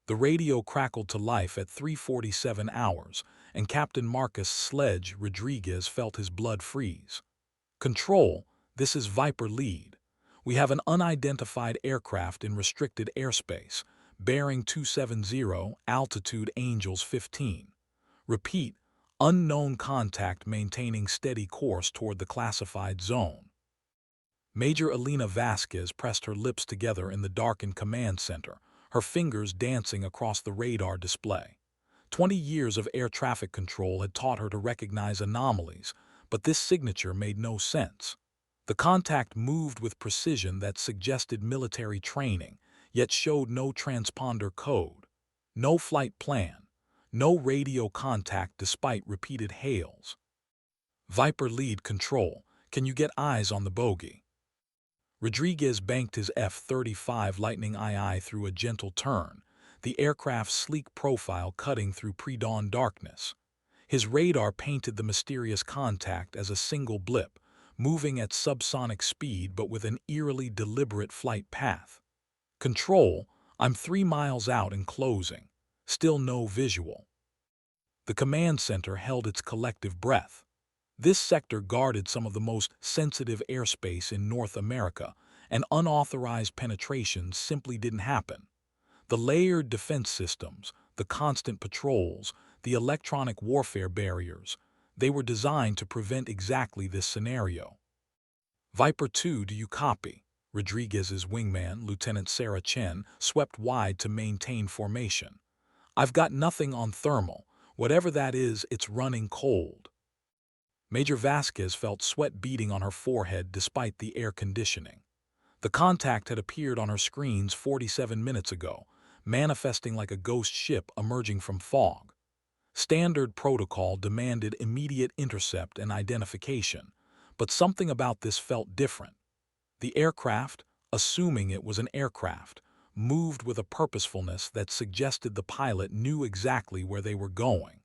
The radio crackled to life at 3:47 hours, and Captain Marcus Sledge Rodriguez felt his blood freeze. Control, this is Viper Lead. We have an unidentified aircraft in restricted airspace, bearing 270, altitude Angels 15. Repeat, unknown contact maintaining steady course toward the classified zone. Major Elena Vasquez pressed her lips together in the darkened command center, her fingers dancing across the radar display. 20 years of air traffic control had taught her to recognize anomalies, but this signature made no sense. The contact moved with precision that suggested military training, yet showed no transponder code, no flight plan, no radio contact despite repeated hails. Viper Lead Control, can you get eyes on the bogey? Rodriguez banked his F-35 Lightning II through a gentle turn, the aircraft's sleek profile cutting through pre-dawn darkness. His radar painted the mysterious contact as a single blip, moving at subsonic speed but with an eerily deliberate flight path. Control, I'm 3 miles out and closing. Still no visual. The command center held its collective breath. This sector guarded some of the most sensitive airspace in North America, and unauthorized penetration simply didn't happen. The layered defense systems, the constant patrols, the electronic warfare barriers, they were designed to prevent exactly this scenario. Viper 2, do you copy? Rodriguez's wingman, Lieutenant Sarah Chen, swept wide to maintain formation. I've got nothing on thermal. Whatever that is, it's running cold. Major Vasquez felt sweat beading on her forehead despite the air conditioning. The contact had appeared on her screens 47 minutes ago, manifesting like a ghost ship emerging from fog. Standard protocol demanded immediate intercept and identification, but something about this felt different. The aircraft, assuming it was an aircraft, moved with a purposefulness that suggested the pilot knew exactly where they were going.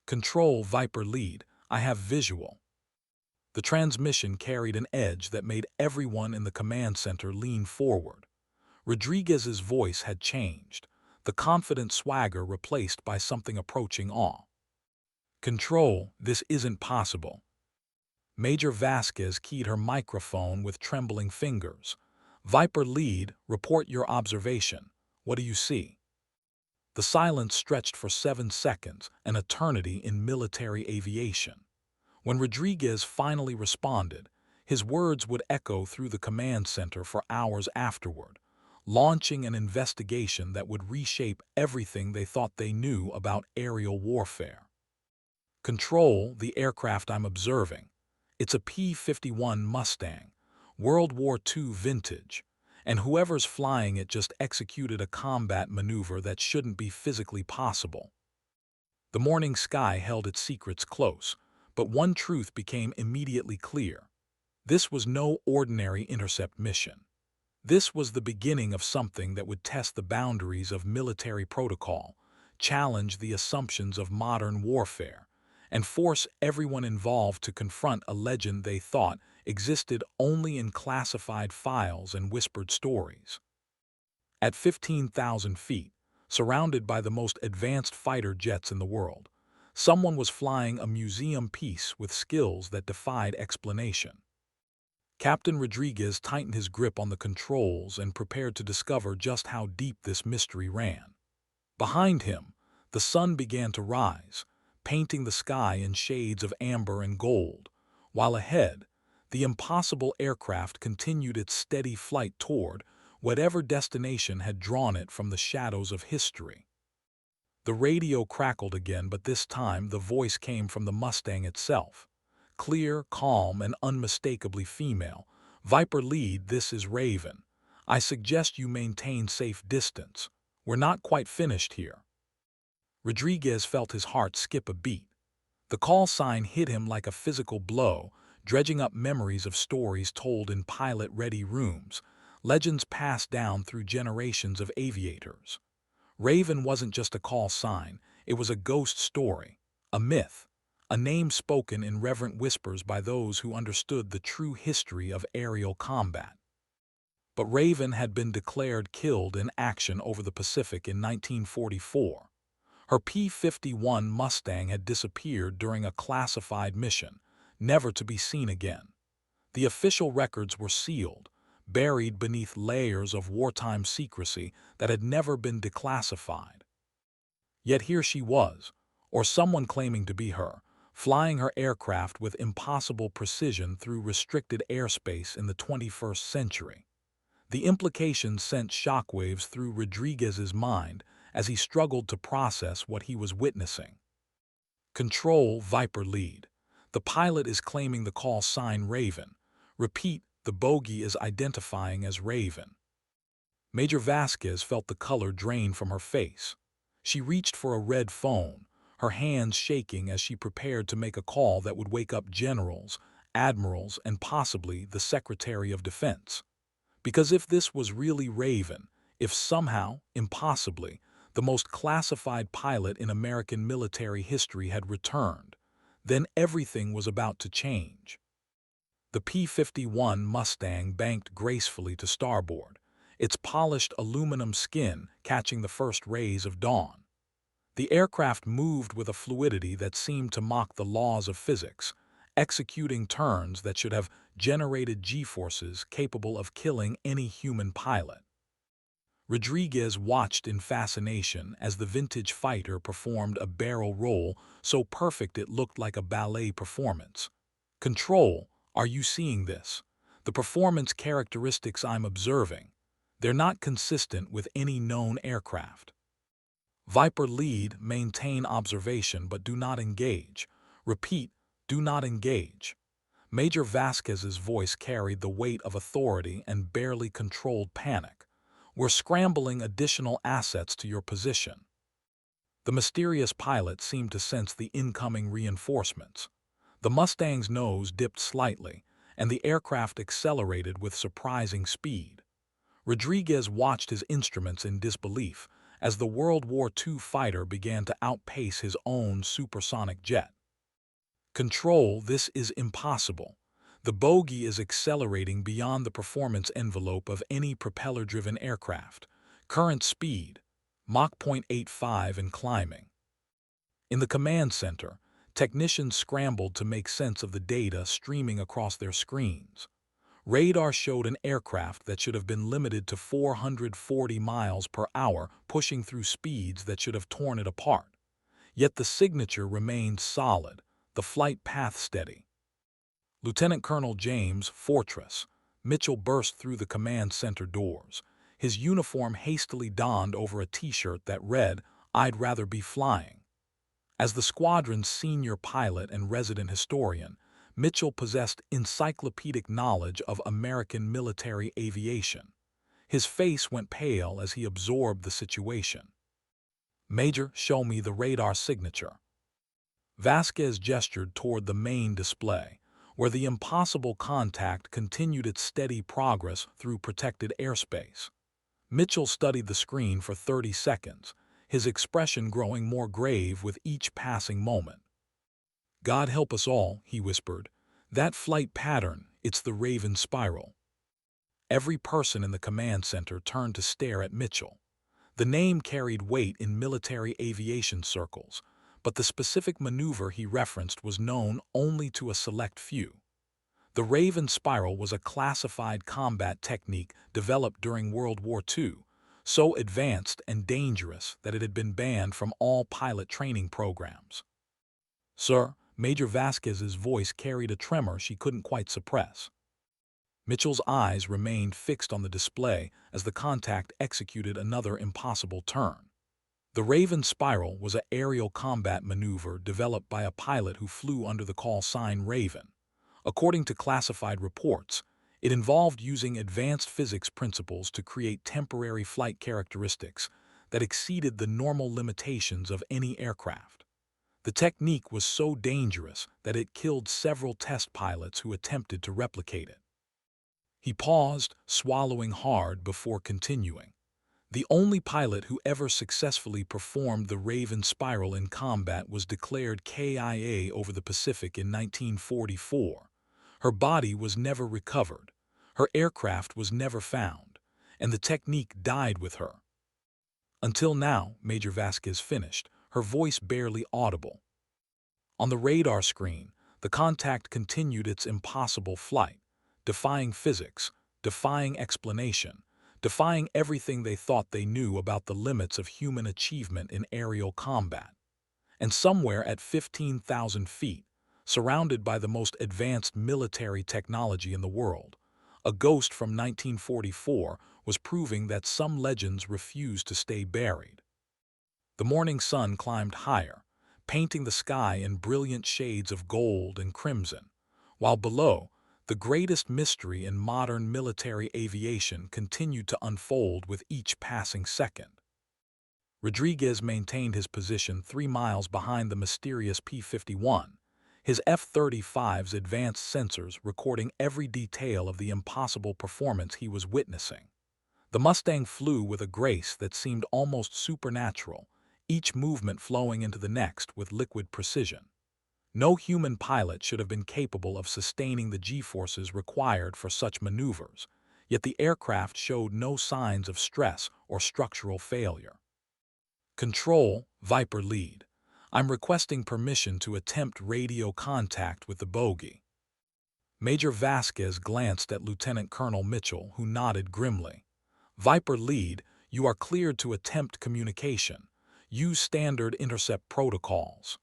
Control, Viper Lead, I have visual. The transmission carried an edge that made everyone in the command center lean forward. Rodriguez's voice had changed, the confident swagger replaced by something approaching awe. Control, this isn't possible. Major Vasquez keyed her microphone with trembling fingers. Viper Lead, report your observation. What do you see? The silence stretched for 7 seconds, an eternity in military aviation. When Rodriguez finally responded, his words would echo through the command center for hours afterward, launching an investigation that would reshape everything they thought they knew about aerial warfare. Control, the aircraft I'm observing. It's a P-51 Mustang, World War II vintage, and whoever's flying it just executed a combat maneuver that shouldn't be physically possible. The morning sky held its secrets close, but one truth became immediately clear. This was no ordinary intercept mission. This was the beginning of something that would test the boundaries of military protocol, challenge the assumptions of modern warfare, and force everyone involved to confront a legend they thought existed only in classified files and whispered stories. At 15,000 feet, surrounded by the most advanced fighter jets in the world, someone was flying a museum piece with skills that defied explanation. Captain Rodriguez tightened his grip on the controls and prepared to discover just how deep this mystery ran. Behind him, the sun began to rise, painting the sky in shades of amber and gold, while ahead, the impossible aircraft continued its steady flight toward whatever destination had drawn it from the shadows of history. The radio crackled again, but this time the voice came from the Mustang itself. Clear, calm, and unmistakably female. Viper Lead, this is Raven. I suggest you maintain safe distance. We're not quite finished here. Rodriguez felt his heart skip a beat. The call sign hit him like a physical blow, dredging up memories of stories told in pilot-ready rooms, legends passed down through generations of aviators. Raven wasn't just a call sign, it was a ghost story, a myth, a name spoken in reverent whispers by those who understood the true history of aerial combat. but Raven had been declared killed in action over the Pacific in 1944. Her P-51 Mustang had disappeared during a classified mission, never to be seen again. The official records were sealed, buried beneath layers of wartime secrecy that had never been declassified. Yet here she was, or someone claiming to be her, flying her aircraft with impossible precision through restricted airspace in the 21st century. The implications sent shockwaves through Rodriguez's mind as he struggled to process what he was witnessing. Control Viper lead. The pilot is claiming the call sign Raven. Repeat, the bogey is identifying as Raven. Major Vasquez felt the color drain from her face. She reached for a red phone, her hands shaking as she prepared to make a call that would wake up generals, admirals, and possibly the Secretary of Defense. Because if this was really Raven, if somehow, impossibly, the most classified pilot in American military history had returned, then everything was about to change. The P-51 Mustang banked gracefully to starboard, its polished aluminum skin catching the first rays of dawn. The aircraft moved with a fluidity that seemed to mock the laws of physics, executing turns that should have generated G-forces capable of killing any human pilot. Rodriguez watched in fascination as the vintage fighter performed a barrel roll so perfect it looked like a ballet performance. Control, are you seeing this? The performance characteristics I'm observing, they're not consistent with any known aircraft. Viper lead, maintain observation but do not engage. Repeat, do not engage. Major Vasquez's voice carried the weight of authority and barely controlled panic. We're scrambling additional assets to your position. The mysterious pilot seemed to sense the incoming reinforcements. The Mustang's nose dipped slightly, and the aircraft accelerated with surprising speed. Rodriguez watched his instruments in disbelief as the World War II fighter began to outpace his own supersonic jet. Control, this is impossible. The bogey is accelerating beyond the performance envelope of any propeller-driven aircraft. Current speed, Mach 0.85 and climbing. In the command center, technicians scrambled to make sense of the data streaming across their screens. Radar showed an aircraft that should have been limited to 440 miles per hour, pushing through speeds that should have torn it apart. Yet the signature remained solid, the flight path steady. Lieutenant Colonel James Fortress Mitchell burst through the command center doors, his uniform hastily donned over a t-shirt that read, "I'd rather be flying." As the squadron's senior pilot and resident historian, Mitchell possessed encyclopedic knowledge of American military aviation. His face went pale as he absorbed the situation. "Major, show me the radar signature." Vasquez gestured toward the main display, where the impossible contact continued its steady progress through protected airspace. Mitchell studied the screen for 30 seconds, his expression growing more grave with each passing moment. "God help us all," he whispered. "That flight pattern, it's the Raven spiral." Every person in the command center turned to stare at Mitchell. The name carried weight in military aviation circles, but the specific maneuver he referenced was known only to a select few. The Raven spiral was a classified combat technique developed during World War II, so advanced and dangerous that it had been banned from all pilot training programs. "Sir," Major Vasquez's voice carried a tremor she couldn't quite suppress. Mitchell's eyes remained fixed on the display as the contact executed another impossible turn. The Raven spiral was an aerial combat maneuver developed by a pilot who flew under the call sign Raven. According to classified reports, it involved using advanced physics principles to create temporary flight characteristics that exceeded the normal limitations of any aircraft. The technique was so dangerous that it killed several test pilots who attempted to replicate it. He paused, swallowing hard before continuing. The only pilot who ever successfully performed the Raven spiral in combat was declared KIA over the Pacific in 1944. Her body was never recovered. Her aircraft was never found, and the technique died with her. Until now, Major Vasquez finished, her voice barely audible. On the radar screen, the contact continued its impossible flight, defying physics, defying explanation, defying everything they thought they knew about the limits of human achievement in aerial combat. And somewhere at 15,000 feet, surrounded by the most advanced military technology in the world, a ghost from 1944 was proving that some legends refuse to stay buried. The morning sun climbed higher, painting the sky in brilliant shades of gold and crimson, while below, the greatest mystery in modern military aviation continued to unfold with each passing second. Rodriguez maintained his position 3 miles behind the mysterious P-51, his F-35's advanced sensors recording every detail of the impossible performance he was witnessing. The Mustang flew with a grace that seemed almost supernatural, each movement flowing into the next with liquid precision. No human pilot should have been capable of sustaining the G-forces required for such maneuvers, yet the aircraft showed no signs of stress or structural failure. Control, Viper lead. I'm requesting permission to attempt radio contact with the bogey. Major Vasquez glanced at Lieutenant Colonel Mitchell, who nodded grimly. Viper lead, you are cleared to attempt communication. Use standard intercept protocols.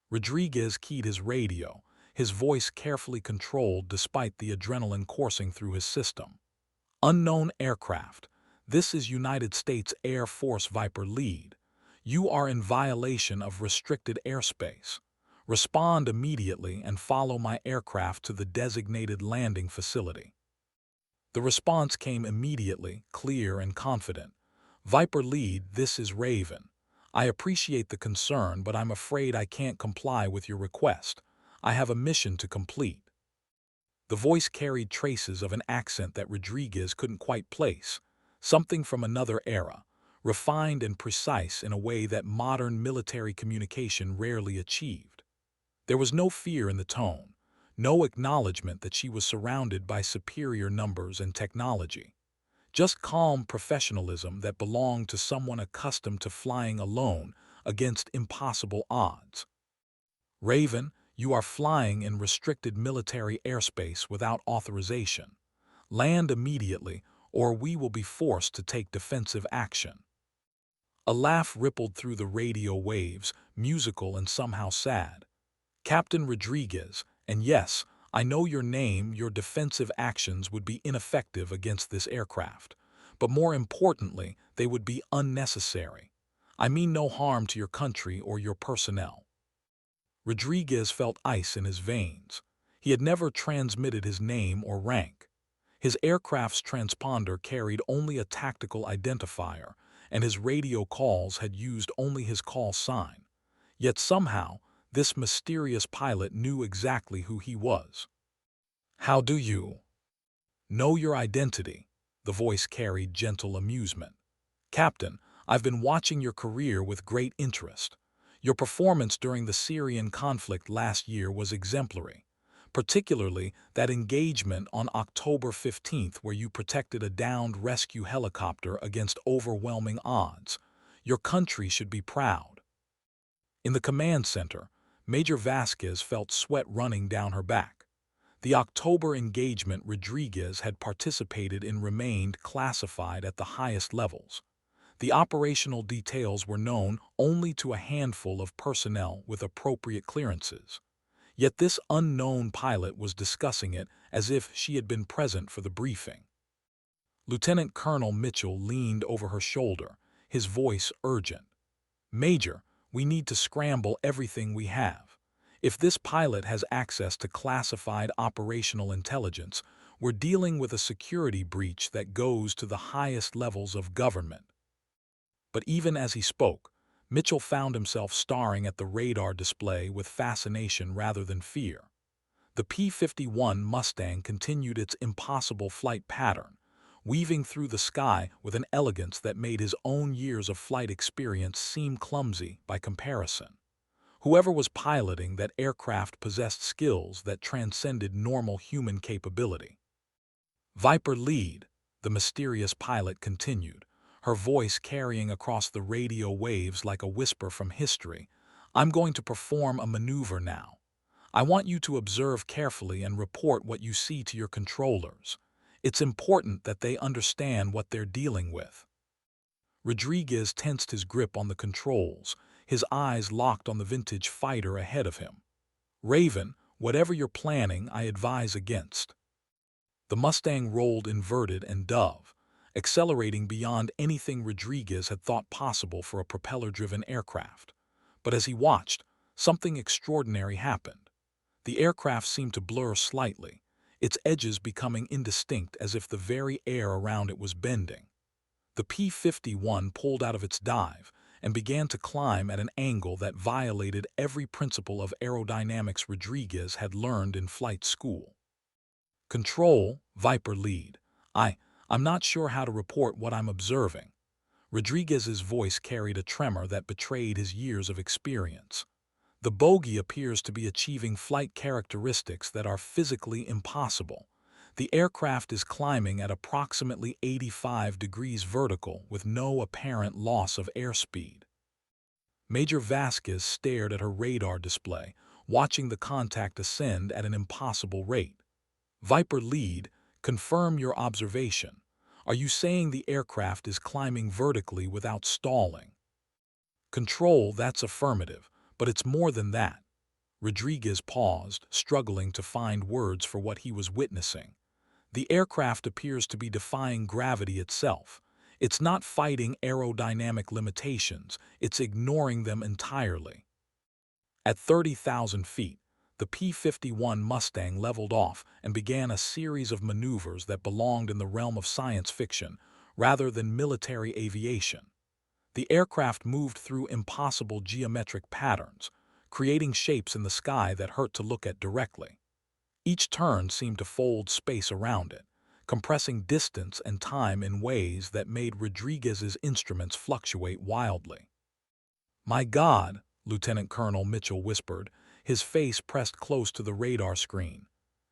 Rodriguez keyed his radio, his voice carefully controlled despite the adrenaline coursing through his system. Unknown aircraft. This is United States Air Force Viper lead. You are in violation of restricted airspace. Respond immediately and follow my aircraft to the designated landing facility. The response came immediately, clear and confident. Viper lead, this is Raven. I appreciate the concern, but I'm afraid I can't comply with your request. I have a mission to complete. The voice carried traces of an accent that Rodriguez couldn't quite place, something from another era, refined and precise in a way that modern military communication rarely achieved. There was no fear in the tone, no acknowledgement that she was surrounded by superior numbers and technology. Just calm professionalism that belonged to someone accustomed to flying alone against impossible odds. Raven, you are flying in restricted military airspace without authorization. Land immediately, or we will be forced to take defensive action. A laugh rippled through the radio waves, musical and somehow sad. Captain Rodriguez, and yes, I know your name, your defensive actions would be ineffective against this aircraft. But more importantly, they would be unnecessary. I mean no harm to your country or your personnel. Rodriguez felt ice in his veins. He had never transmitted his name or rank. His aircraft's transponder carried only a tactical identifier, and his radio calls had used only his call sign. Yet somehow, this mysterious pilot knew exactly who he was. How do you know your identity? The voice carried gentle amusement. Captain, I've been watching your career with great interest. Your performance during the Syrian conflict last year was exemplary, particularly that engagement on October 15th where you protected a downed rescue helicopter against overwhelming odds. Your country should be proud. In the command center, Major Vasquez felt sweat running down her back. The October engagement Rodriguez had participated in remained classified at the highest levels. The operational details were known only to a handful of personnel with appropriate clearances. Yet this unknown pilot was discussing it as if she had been present for the briefing. Lieutenant Colonel Mitchell leaned over her shoulder, his voice urgent. Major, we need to scramble everything we have. If this pilot has access to classified operational intelligence, we're dealing with a security breach that goes to the highest levels of government. But even as he spoke, Mitchell found himself staring at the radar display with fascination rather than fear. The P-51 Mustang continued its impossible flight pattern, weaving through the sky with an elegance that made his own years of flight experience seem clumsy by comparison. Whoever was piloting that aircraft possessed skills that transcended normal human capability. Viper lead, the mysterious pilot continued, her voice carrying across the radio waves like a whisper from history. I'm going to perform a maneuver now. I want you to observe carefully and report what you see to your controllers. It's important that they understand what they're dealing with. Rodriguez tensed his grip on the controls, his eyes locked on the vintage fighter ahead of him. Raven, whatever you're planning, I advise against. The Mustang rolled inverted and dove, accelerating beyond anything Rodriguez had thought possible for a propeller-driven aircraft. But as he watched, something extraordinary happened. The aircraft seemed to blur slightly, its edges becoming indistinct as if the very air around it was bending. The P-51 pulled out of its dive and began to climb at an angle that violated every principle of aerodynamics Rodriguez had learned in flight school. Control, Viper lead. I'm not sure how to report what I'm observing. Rodriguez's voice carried a tremor that betrayed his years of experience. The bogey appears to be achieving flight characteristics that are physically impossible. The aircraft is climbing at approximately 85 degrees vertical with no apparent loss of airspeed. Major Vasquez stared at her radar display, watching the contact ascend at an impossible rate. Viper lead, confirm your observation. Are you saying the aircraft is climbing vertically without stalling? Control, that's affirmative, but it's more than that. Rodriguez paused, struggling to find words for what he was witnessing. The aircraft appears to be defying gravity itself. It's not fighting aerodynamic limitations, it's ignoring them entirely. At 30,000 feet, the P-51 Mustang leveled off and began a series of maneuvers that belonged in the realm of science fiction rather than military aviation. The aircraft moved through impossible geometric patterns, creating shapes in the sky that hurt to look at directly. Each turn seemed to fold space around it, compressing distance and time in ways that made Rodriguez's instruments fluctuate wildly. "My God," Lieutenant Colonel Mitchell whispered, his face pressed close to the radar screen.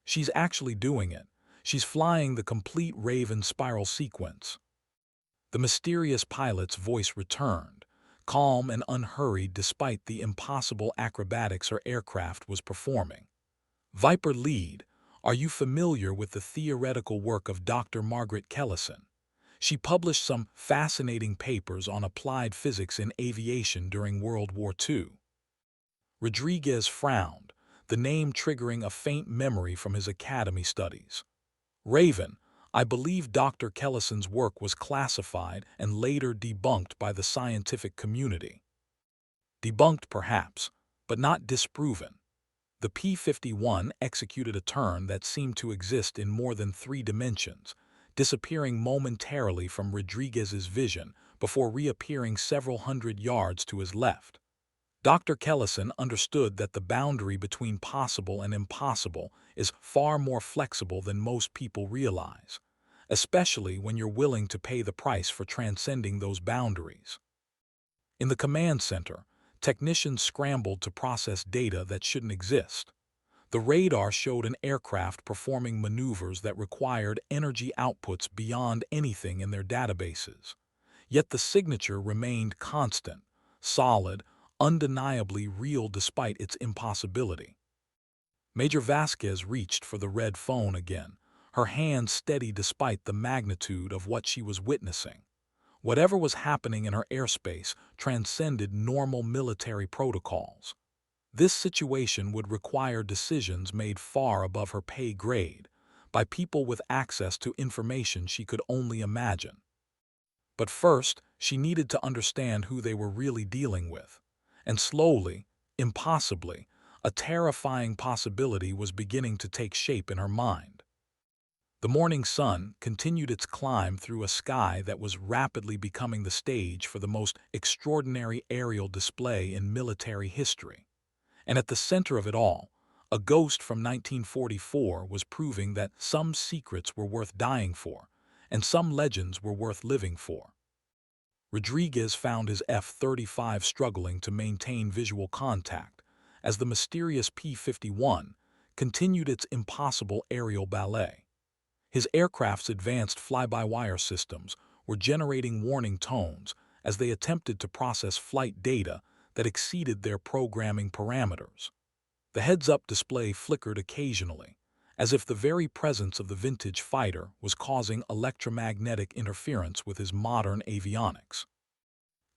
"She's actually doing it. She's flying the complete Raven spiral sequence." The mysterious pilot's voice returned, calm and unhurried despite the impossible acrobatics her aircraft was performing. "Viper lead, are you familiar with the theoretical work of Dr. Margaret Kellison? She published some fascinating papers on applied physics in aviation during World War II. Rodriguez frowned, the name triggering a faint memory from his academy studies. "Raven, I believe Dr. Kellison's work was classified and later debunked by the scientific community." Debunked perhaps, but not disproven. The P-51 executed a turn that seemed to exist in more than 3 dimensions, disappearing momentarily from Rodriguez's vision before reappearing several hundred yards to his left. Dr. Kellison understood that the boundary between possible and impossible is far more flexible than most people realize, especially when you're willing to pay the price for transcending those boundaries. In the command center, technicians scrambled to process data that shouldn't exist. The radar showed an aircraft performing maneuvers that required energy outputs beyond anything in their databases. Yet the signature remained constant, solid, undeniably real despite its impossibility. Major Vasquez reached for the red phone again, her hand steady despite the magnitude of what she was witnessing. Whatever was happening in her airspace transcended normal military protocols. This situation would require decisions made far above her pay grade, by people with access to information she could only imagine. But first, she needed to understand who they were really dealing with. And slowly, impossibly, a terrifying possibility was beginning to take shape in her mind. The morning sun continued its climb through a sky that was rapidly becoming the stage for the most extraordinary aerial display in military history. And at the center of it all, a ghost from 1944 was proving that some secrets were worth dying for, and some legends were worth living for. Rodriguez found his F-35 struggling to maintain visual contact as the mysterious P-51 continued its impossible aerial ballet. His aircraft's advanced fly-by-wire systems were generating warning tones as they attempted to process flight data that exceeded their programming parameters. The heads-up display flickered occasionally, as if the very presence of the vintage fighter was causing electromagnetic interference with his modern avionics.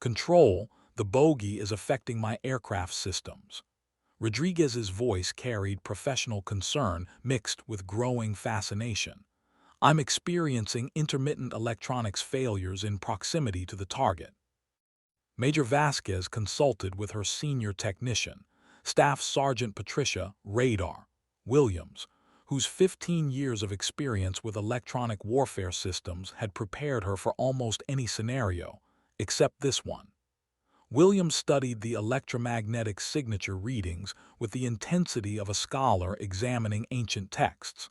"Control, the bogey is affecting my aircraft systems." Rodriguez's voice carried professional concern mixed with growing fascination. "I'm experiencing intermittent electronics failures in proximity to the target." Major Vasquez consulted with her senior technician, Staff Sergeant Patricia Radar Williams, whose 15 years of experience with electronic warfare systems had prepared her for almost any scenario, except this one. Williams studied the electromagnetic signature readings with the intensity of a scholar examining ancient texts.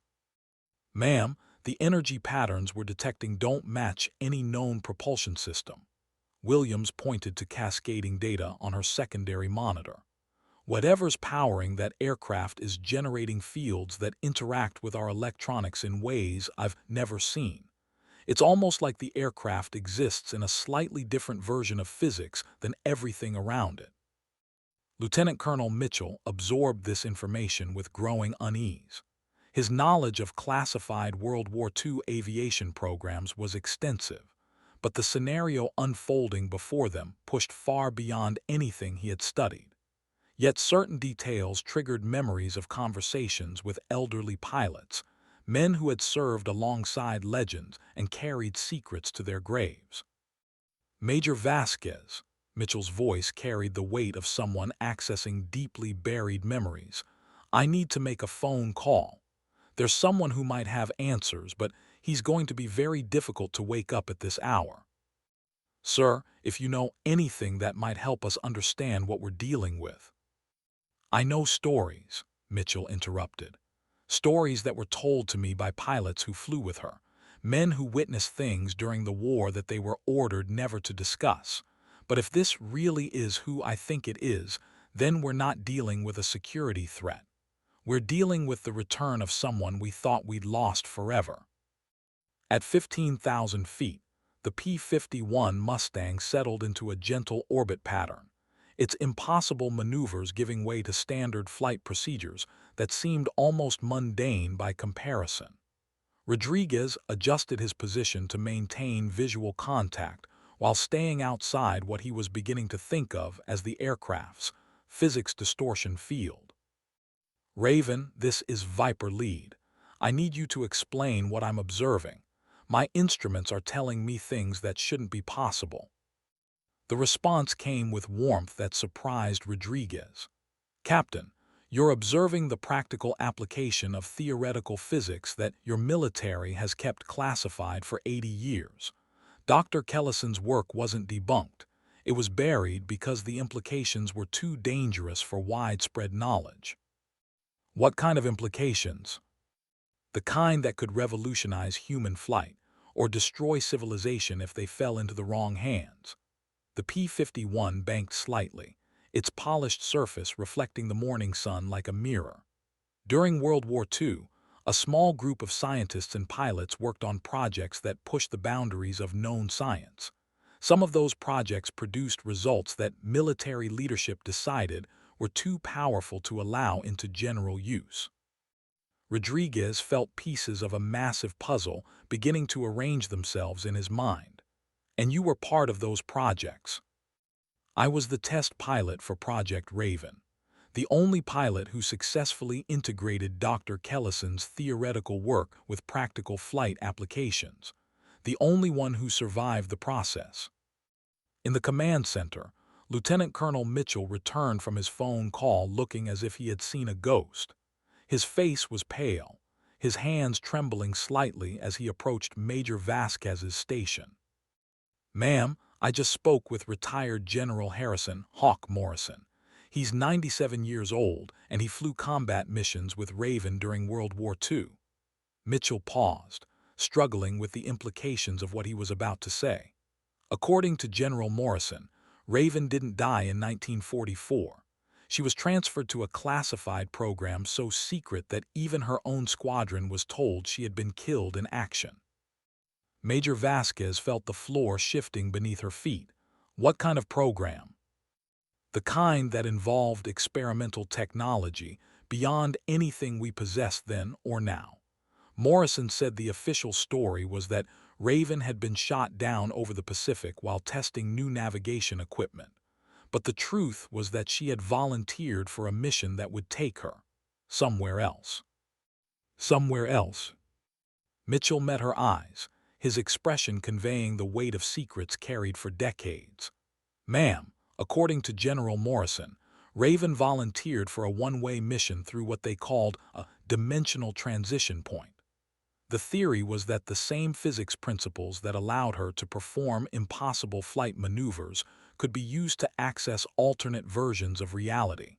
"Ma'am, the energy patterns we're detecting don't match any known propulsion system." Williams pointed to cascading data on her secondary monitor. "Whatever's powering that aircraft is generating fields that interact with our electronics in ways I've never seen. It's almost like the aircraft exists in a slightly different version of physics than everything around it." Lieutenant Colonel Mitchell absorbed this information with growing unease. His knowledge of classified World War II aviation programs was extensive, but the scenario unfolding before them pushed far beyond anything he had studied. Yet certain details triggered memories of conversations with elderly pilots, men who had served alongside legends and carried secrets to their graves. "Major Vasquez," Mitchell's voice carried the weight of someone accessing deeply buried memories, "I need to make a phone call. There's someone who might have answers, but he's going to be very difficult to wake up at this hour." "Sir, if you know anything that might help us understand what we're dealing with." "I know stories," Mitchell interrupted. "Stories that were told to me by pilots who flew with her, men who witnessed things during the war that they were ordered never to discuss. But if this really is who I think it is, then we're not dealing with a security threat. We're dealing with the return of someone we thought we'd lost forever." At 15,000 feet, the P-51 Mustang settled into a gentle orbit pattern, its impossible maneuvers giving way to standard flight procedures that seemed almost mundane by comparison. Rodriguez adjusted his position to maintain visual contact while staying outside what he was beginning to think of as the aircraft's physics distortion field. "Raven, this is Viper Lead. I need you to explain what I'm observing. My instruments are telling me things that shouldn't be possible." The response came with warmth that surprised Rodriguez. "Captain, you're observing the practical application of theoretical physics that your military has kept classified for 80 years. Dr. Kellison's work wasn't debunked. It was buried because the implications were too dangerous for widespread knowledge." "What kind of implications?" "The kind that could revolutionize human flight or destroy civilization if they fell into the wrong hands." The P-51 banked slightly, its polished surface reflecting the morning sun like a mirror. During World War II, a small group of scientists and pilots worked on projects that pushed the boundaries of known science. Some of those projects produced results that military leadership decided were too powerful to allow into general use. Rodriguez felt pieces of a massive puzzle beginning to arrange themselves in his mind. "And you were part of those projects." "I was the test pilot for Project Raven, the only pilot who successfully integrated Dr. Kellison's theoretical work with practical flight applications, the only one who survived the process." In the command center, Lieutenant Colonel Mitchell returned from his phone call looking as if he had seen a ghost. His face was pale, his hands trembling slightly as he approached Major Vasquez's station. "Ma'am, I just spoke with retired General Harrison Hawk Morrison. He's 97 years old, and he flew combat missions with Raven during World War II." Mitchell paused, struggling with the implications of what he was about to say. According to General Morrison, Raven didn't die in 1944. She was transferred to a classified program so secret that even her own squadron was told she had been killed in action. Major Vasquez felt the floor shifting beneath her feet. What kind of program? The kind that involved experimental technology beyond anything we possess then or now. Morrison said the official story was that Raven had been shot down over the Pacific while testing new navigation equipment. But the truth was that she had volunteered for a mission that would take her somewhere else. Somewhere else. Mitchell met her eyes, his expression conveying the weight of secrets carried for decades. Ma'am, according to General Morrison, Raven volunteered for a one-way mission through what they called a dimensional transition point. The theory was that the same physics principles that allowed her to perform impossible flight maneuvers could be used to access alternate versions of reality.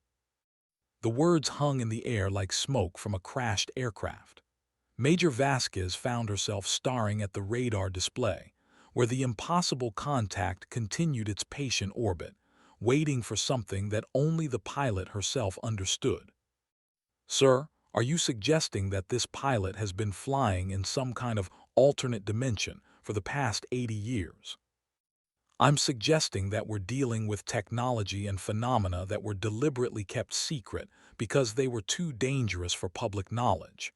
The words hung in the air like smoke from a crashed aircraft. Major Vasquez found herself staring at the radar display, where the impossible contact continued its patient orbit, waiting for something that only the pilot herself understood. Sir, are you suggesting that this pilot has been flying in some kind of alternate dimension for the past 80 years? I'm suggesting that we're dealing with technology and phenomena that were deliberately kept secret because they were too dangerous for public knowledge.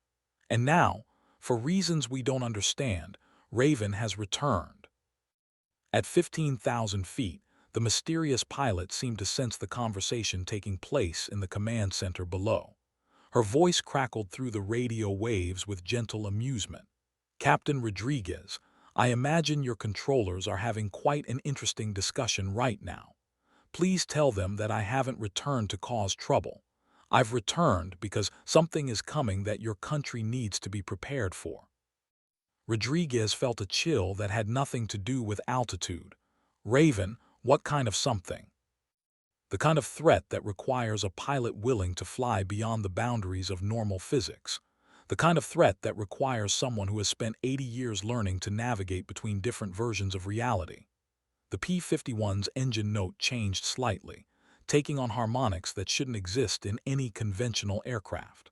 And now, for reasons we don't understand, Raven has returned. At 15,000 feet, the mysterious pilot seemed to sense the conversation taking place in the command center below. Her voice crackled through the radio waves with gentle amusement. Captain Rodriguez, I imagine your controllers are having quite an interesting discussion right now. Please tell them that I haven't returned to cause trouble. I've returned because something is coming that your country needs to be prepared for. Rodriguez felt a chill that had nothing to do with altitude. Raven, what kind of something? The kind of threat that requires a pilot willing to fly beyond the boundaries of normal physics. The kind of threat that requires someone who has spent 80 years learning to navigate between different versions of reality. The P-51's engine note changed slightly, taking on harmonics that shouldn't exist in any conventional aircraft.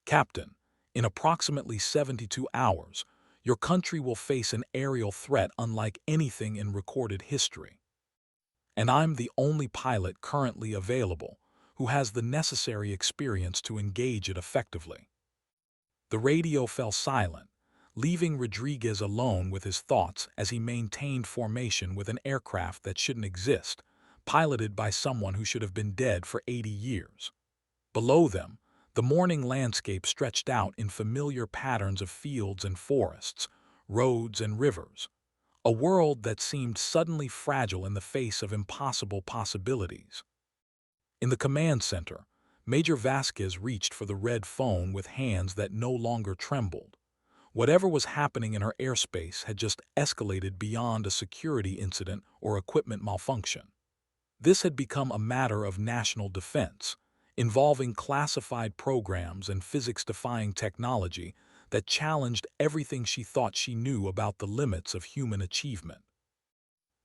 Captain, in approximately 72 hours, your country will face an aerial threat unlike anything in recorded history. And I'm the only pilot currently available who has the necessary experience to engage it effectively. The radio fell silent, leaving Rodriguez alone with his thoughts as he maintained formation with an aircraft that shouldn't exist, piloted by someone who should have been dead for 80 years. Below them, the morning landscape stretched out in familiar patterns of fields and forests, roads and rivers, a world that seemed suddenly fragile in the face of impossible possibilities. In the command center, Major Vasquez reached for the red phone with hands that no longer trembled. Whatever was happening in her airspace had just escalated beyond a security incident or equipment malfunction. This had become a matter of national defense, involving classified programs and physics-defying technology that challenged everything she thought she knew about the limits of human achievement.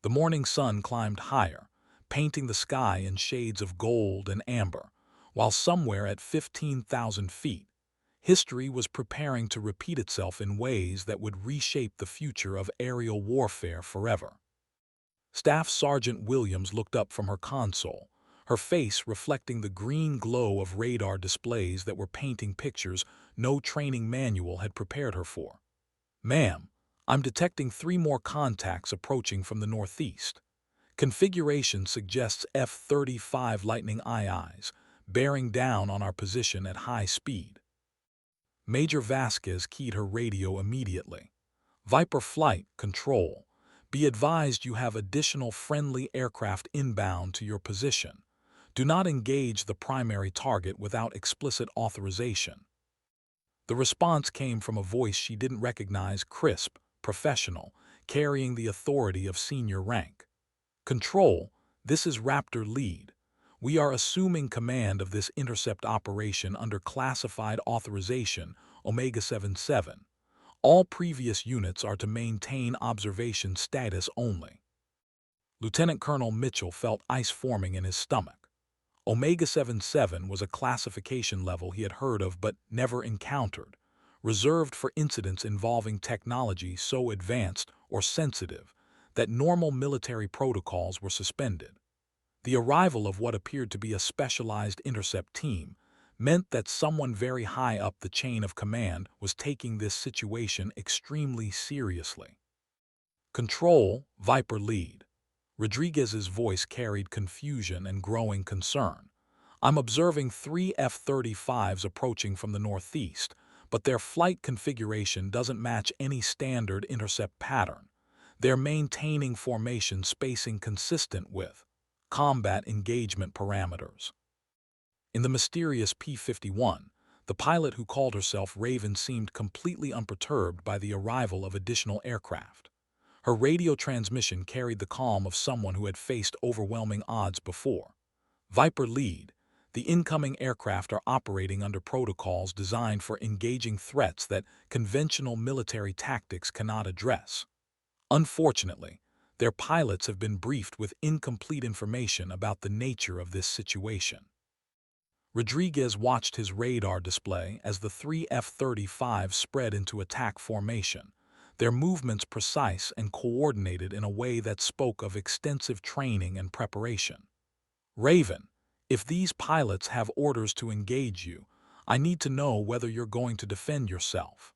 The morning sun climbed higher, painting the sky in shades of gold and amber, while somewhere at 15,000 feet, history was preparing to repeat itself in ways that would reshape the future of aerial warfare forever. Staff Sergeant Williams looked up from her console, her face reflecting the green glow of radar displays that were painting pictures no training manual had prepared her for. Ma'am, I'm detecting 3 more contacts approaching from the northeast. Configuration suggests F-35 Lightning IIs, bearing down on our position at high speed. Major Vasquez keyed her radio immediately. Viper Flight Control. Be advised you have additional friendly aircraft inbound to your position. Do not engage the primary target without explicit authorization. The response came from a voice she didn't recognize, crisp, professional, carrying the authority of senior rank. Control, this is Raptor Lead. We are assuming command of this intercept operation under classified authorization Omega 77. All previous units are to maintain observation status only. Lieutenant Colonel Mitchell felt ice forming in his stomach. Omega-77 was a classification level he had heard of but never encountered, reserved for incidents involving technology so advanced or sensitive that normal military protocols were suspended. The arrival of what appeared to be a specialized intercept team meant that someone very high up the chain of command was taking this situation extremely seriously. Control, Viper lead. Rodriguez's voice carried confusion and growing concern. I'm observing three F-35s approaching from the northeast, but their flight configuration doesn't match any standard intercept pattern. They're maintaining formation spacing consistent with combat engagement parameters. In the mysterious P-51, the pilot who called herself Raven seemed completely unperturbed by the arrival of additional aircraft. Her radio transmission carried the calm of someone who had faced overwhelming odds before. Viper lead. The incoming aircraft are operating under protocols designed for engaging threats that conventional military tactics cannot address. Unfortunately, their pilots have been briefed with incomplete information about the nature of this situation. Rodriguez watched his radar display as the three F-35s spread into attack formation, their movements precise and coordinated in a way that spoke of extensive training and preparation. Raven, if these pilots have orders to engage you, I need to know whether you're going to defend yourself.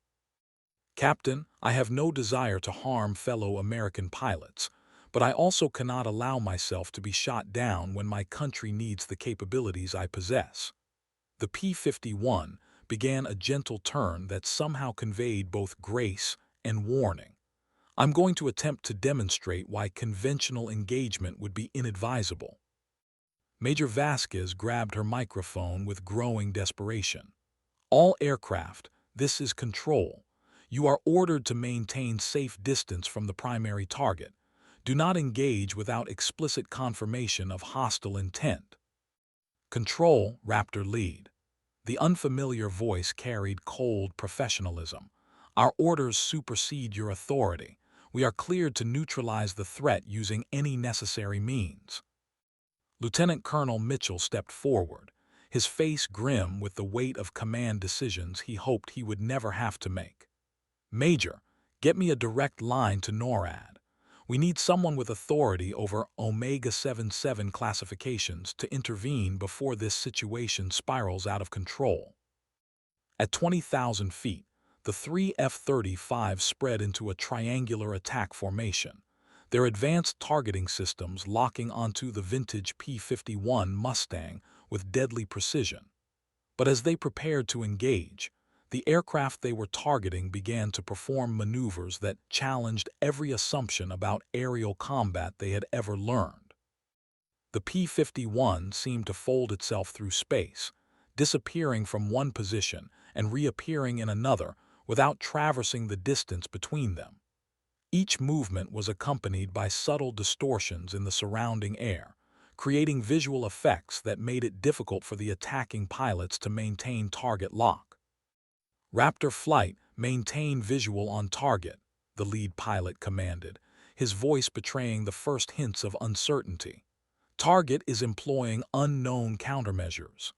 Captain, I have no desire to harm fellow American pilots, but I also cannot allow myself to be shot down when my country needs the capabilities I possess. The P-51 began a gentle turn that somehow conveyed both grace and warning. I'm going to attempt to demonstrate why conventional engagement would be inadvisable. Major Vasquez grabbed her microphone with growing desperation. All aircraft, this is control. You are ordered to maintain safe distance from the primary target. Do not engage without explicit confirmation of hostile intent. Control, Raptor lead. The unfamiliar voice carried cold professionalism. Our orders supersede your authority. We are cleared to neutralize the threat using any necessary means. Lieutenant Colonel Mitchell stepped forward, his face grim with the weight of command decisions he hoped he would never have to make. Major, get me a direct line to NORAD. We need someone with authority over Omega-77 classifications to intervene before this situation spirals out of control. At 20,000 feet, the three F-35s spread into a triangular attack formation, their advanced targeting systems locking onto the vintage P-51 Mustang with deadly precision. But as they prepared to engage, the aircraft they were targeting began to perform maneuvers that challenged every assumption about aerial combat they had ever learned. The P-51 seemed to fold itself through space, disappearing from one position and reappearing in another without traversing the distance between them. Each movement was accompanied by subtle distortions in the surrounding air, creating visual effects that made it difficult for the attacking pilots to maintain target lock. Raptor flight, maintain visual on target, the lead pilot commanded, his voice betraying the first hints of uncertainty. Target is employing unknown countermeasures.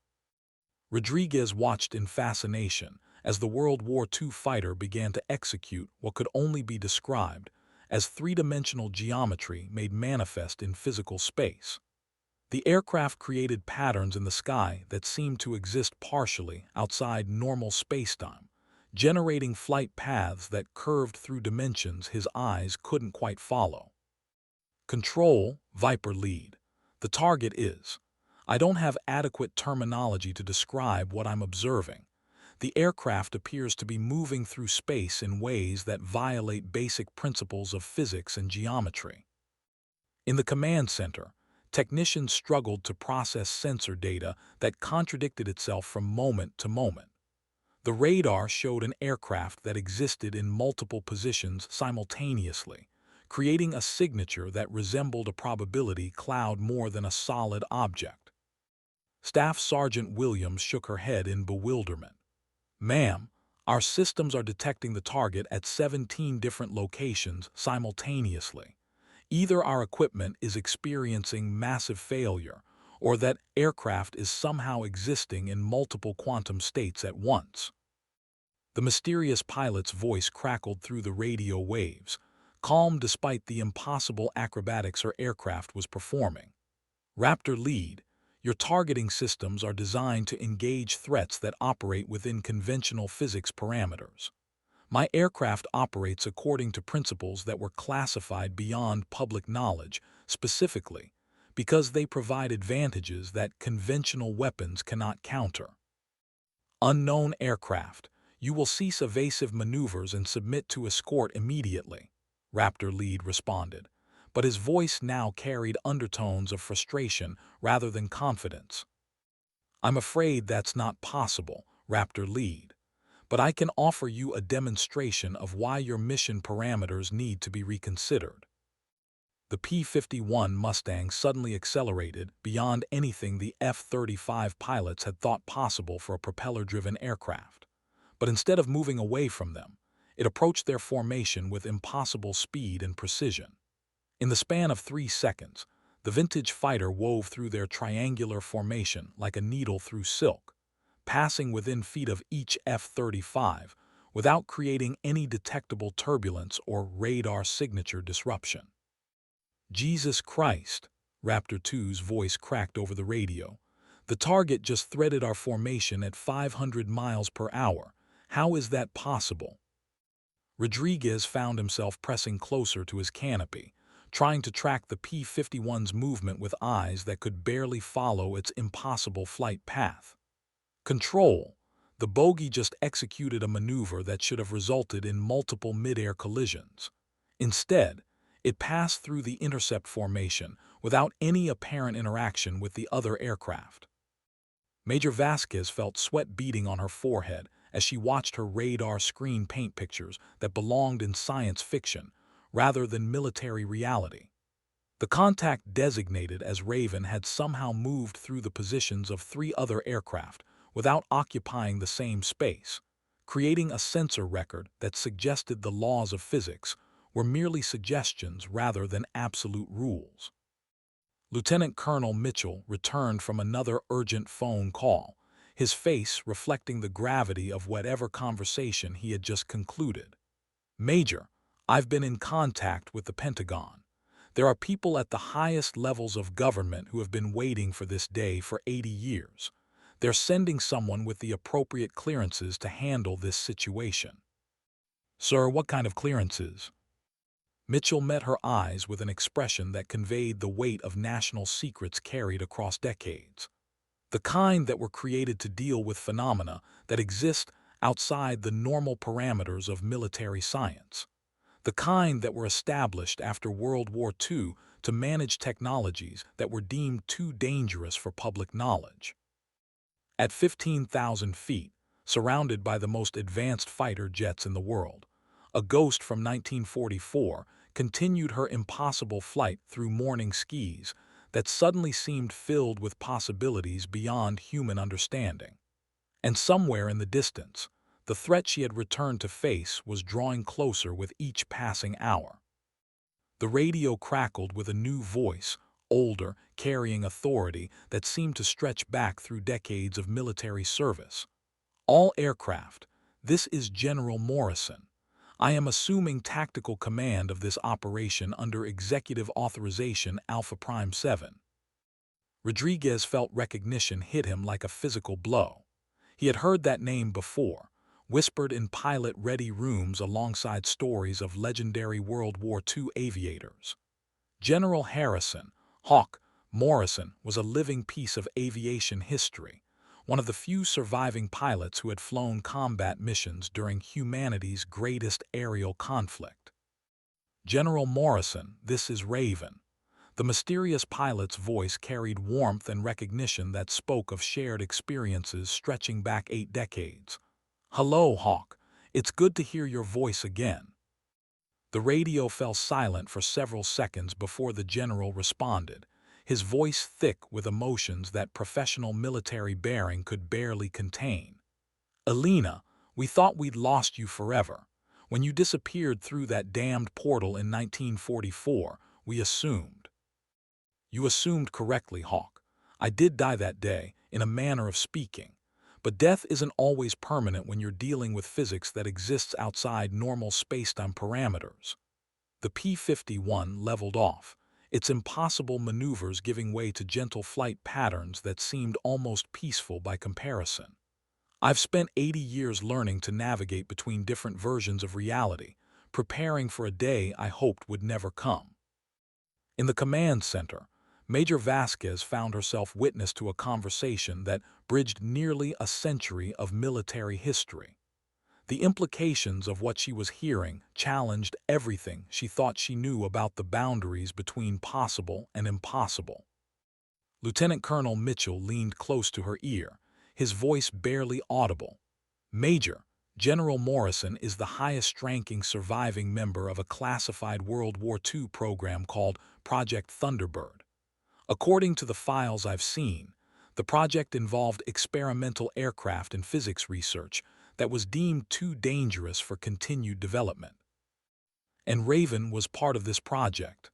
Rodriguez watched in fascination as the World War II fighter began to execute what could only be described as three-dimensional geometry made manifest in physical space. The aircraft created patterns in the sky that seemed to exist partially outside normal spacetime, generating flight paths that curved through dimensions his eyes couldn't quite follow. Control, Viper lead. The target is. I don't have adequate terminology to describe what I'm observing. The aircraft appears to be moving through space in ways that violate basic principles of physics and geometry. In the command center, technicians struggled to process sensor data that contradicted itself from moment to moment. The radar showed an aircraft that existed in multiple positions simultaneously, creating a signature that resembled a probability cloud more than a solid object. Staff Sergeant Williams shook her head in bewilderment. Ma'am, our systems are detecting the target at 17 different locations simultaneously. Either our equipment is experiencing massive failure, or that aircraft is somehow existing in multiple quantum states at once. The mysterious pilot's voice crackled through the radio waves, calm despite the impossible acrobatics her aircraft was performing. Raptor lead, your targeting systems are designed to engage threats that operate within conventional physics parameters. My aircraft operates according to principles that were classified beyond public knowledge, specifically because they provide advantages that conventional weapons cannot counter. Unknown aircraft, you will cease evasive maneuvers and submit to escort immediately, Raptor lead responded, but his voice now carried undertones of frustration rather than confidence. I'm afraid that's not possible, Raptor lead, but I can offer you a demonstration of why your mission parameters need to be reconsidered. The P-51 Mustang suddenly accelerated beyond anything the F-35 pilots had thought possible for a propeller-driven aircraft. But instead of moving away from them, it approached their formation with impossible speed and precision. In the span of 3 seconds, the vintage fighter wove through their triangular formation like a needle through silk, passing within feet of each F-35 without creating any detectable turbulence or radar signature disruption. Jesus Christ, Raptor 2's voice cracked over the radio. The target just threaded our formation at 500 miles per hour. How is that possible? Rodriguez found himself pressing closer to his canopy, trying to track the P-51's movement with eyes that could barely follow its impossible flight path. Control, the bogey just executed a maneuver that should have resulted in multiple mid-air collisions. Instead, it passed through the intercept formation without any apparent interaction with the other aircraft. Major Vasquez felt sweat beading on her forehead as she watched her radar screen paint pictures that belonged in science fiction rather than military reality. The contact designated as Raven had somehow moved through the positions of 3 other aircraft without occupying the same space, creating a sensor record that suggested the laws of physics were merely suggestions rather than absolute rules. Lieutenant Colonel Mitchell returned from another urgent phone call, his face reflecting the gravity of whatever conversation he had just concluded. Major, I've been in contact with the Pentagon. There are people at the highest levels of government who have been waiting for this day for 80 years. They're sending someone with the appropriate clearances to handle this situation. Sir, what kind of clearances? Mitchell met her eyes with an expression that conveyed the weight of national secrets carried across decades. The kind that were created to deal with phenomena that exist outside the normal parameters of military science. The kind that were established after World War II to manage technologies that were deemed too dangerous for public knowledge. At 15,000 feet, surrounded by the most advanced fighter jets in the world, a ghost from 1944 continued her impossible flight through morning skies that suddenly seemed filled with possibilities beyond human understanding. And somewhere in the distance, the threat she had returned to face was drawing closer with each passing hour. The radio crackled with a new voice, older, carrying authority that seemed to stretch back through decades of military service. All aircraft, this is General Morrison. I am assuming tactical command of this operation under Executive Authorization Alpha Prime 7. Rodriguez felt recognition hit him like a physical blow. He had heard that name before, whispered in pilot-ready rooms alongside stories of legendary World War II aviators. General Harrison, Hawk, Morrison was a living piece of aviation history, one of the few surviving pilots who had flown combat missions during humanity's greatest aerial conflict. General Morrison, this is Raven. The mysterious pilot's voice carried warmth and recognition that spoke of shared experiences stretching back 8 decades. Hello, Hawk. It's good to hear your voice again. The radio fell silent for several seconds before the general responded, his voice thick with emotions that professional military bearing could barely contain. Elena, we thought we'd lost you forever. When you disappeared through that damned portal in 1944, we assumed. You assumed correctly, Hawk. I did die that day, in a manner of speaking. But death isn't always permanent when you're dealing with physics that exists outside normal spacetime parameters. The P-51 leveled off, its impossible maneuvers giving way to gentle flight patterns that seemed almost peaceful by comparison. I've spent 80 years learning to navigate between different versions of reality, preparing for a day I hoped would never come. In the command center, Major Vasquez found herself witness to a conversation that bridged nearly a century of military history. The implications of what she was hearing challenged everything she thought she knew about the boundaries between possible and impossible. Lieutenant Colonel Mitchell leaned close to her ear, his voice barely audible. Major, General Morrison is the highest-ranking surviving member of a classified World War II program called Project Thunderbird. According to the files I've seen, the project involved experimental aircraft and physics research that was deemed too dangerous for continued development. And Raven was part of this project.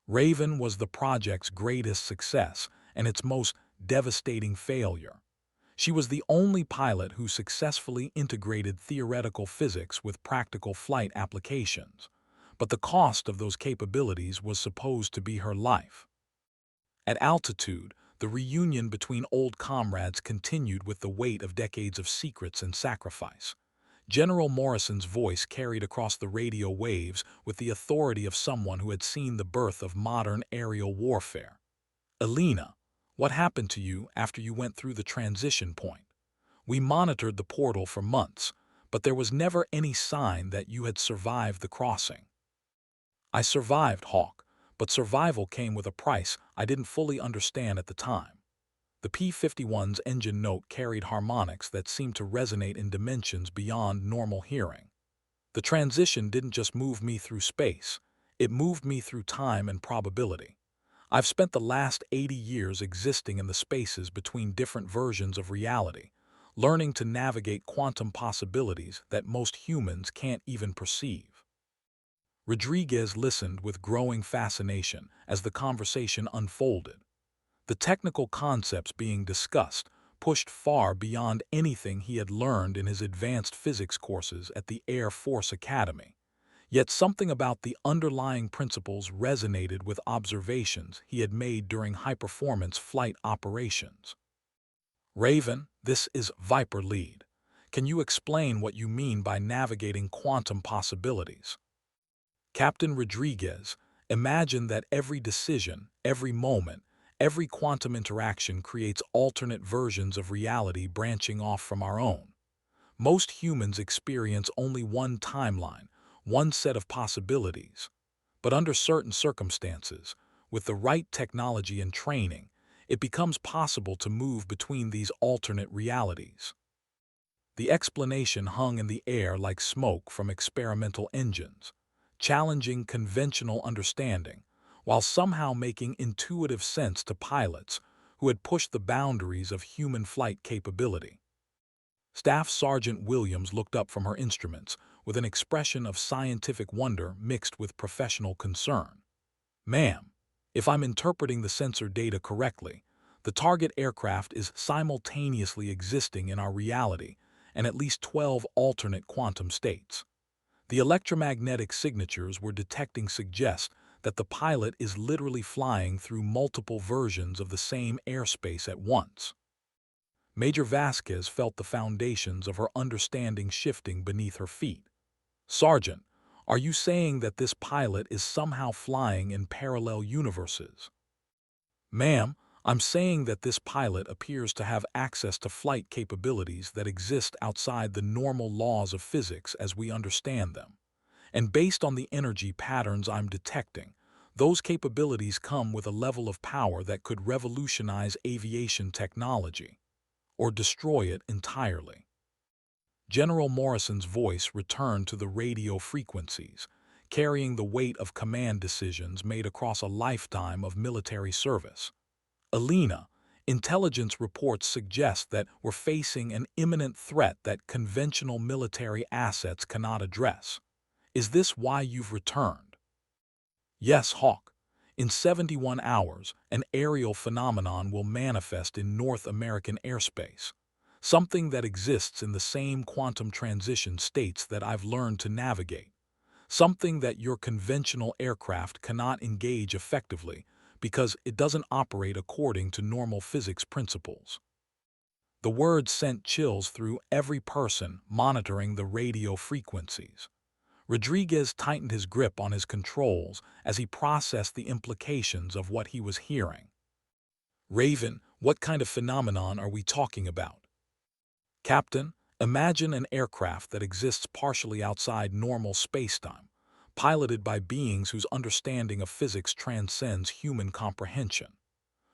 Raven was the project's greatest success and its most devastating failure. She was the only pilot who successfully integrated theoretical physics with practical flight applications, but the cost of those capabilities was supposed to be her life. At altitude, the reunion between old comrades continued with the weight of decades of secrets and sacrifice. General Morrison's voice carried across the radio waves with the authority of someone who had seen the birth of modern aerial warfare. Alina, what happened to you after you went through the transition point? We monitored the portal for months, but there was never any sign that you had survived the crossing. I survived, Hawk, but survival came with a price I didn't fully understand at the time. The P-51's engine note carried harmonics that seemed to resonate in dimensions beyond normal hearing. The transition didn't just move me through space, it moved me through time and probability. I've spent the last 80 years existing in the spaces between different versions of reality, learning to navigate quantum possibilities that most humans can't even perceive. Rodriguez listened with growing fascination as the conversation unfolded. The technical concepts being discussed pushed far beyond anything he had learned in his advanced physics courses at the Air Force Academy. Yet something about the underlying principles resonated with observations he had made during high-performance flight operations. Raven, this is Viper Lead. Can you explain what you mean by navigating quantum possibilities? Captain Rodriguez, imagine that every decision, every moment, every quantum interaction creates alternate versions of reality branching off from our own. Most humans experience only one timeline, one set of possibilities. But under certain circumstances, with the right technology and training, it becomes possible to move between these alternate realities. The explanation hung in the air like smoke from experimental engines, challenging conventional understanding, while somehow making intuitive sense to pilots who had pushed the boundaries of human flight capability. Staff Sergeant Williams looked up from her instruments with an expression of scientific wonder mixed with professional concern. Ma'am, if I'm interpreting the sensor data correctly, the target aircraft is simultaneously existing in our reality and at least 12 alternate quantum states. The electromagnetic signatures we're detecting suggest that the pilot is literally flying through multiple versions of the same airspace at once. Major Vasquez felt the foundations of her understanding shifting beneath her feet. Sergeant, are you saying that this pilot is somehow flying in parallel universes? Ma'am, I'm saying that this pilot appears to have access to flight capabilities that exist outside the normal laws of physics as we understand them. And based on the energy patterns I'm detecting, those capabilities come with a level of power that could revolutionize aviation technology, or destroy it entirely. General Morrison's voice returned to the radio frequencies, carrying the weight of command decisions made across a lifetime of military service. Alina, intelligence reports suggest that we're facing an imminent threat that conventional military assets cannot address. Is this why you've returned? Yes, Hawk. In 71 hours, an aerial phenomenon will manifest in North American airspace, something that exists in the same quantum transition states that I've learned to navigate, something that your conventional aircraft cannot engage effectively because it doesn't operate according to normal physics principles. The word sent chills through every person monitoring the radio frequencies. Rodriguez tightened his grip on his controls as he processed the implications of what he was hearing. Raven, what kind of phenomenon are we talking about? Captain, imagine an aircraft that exists partially outside normal spacetime, piloted by beings whose understanding of physics transcends human comprehension.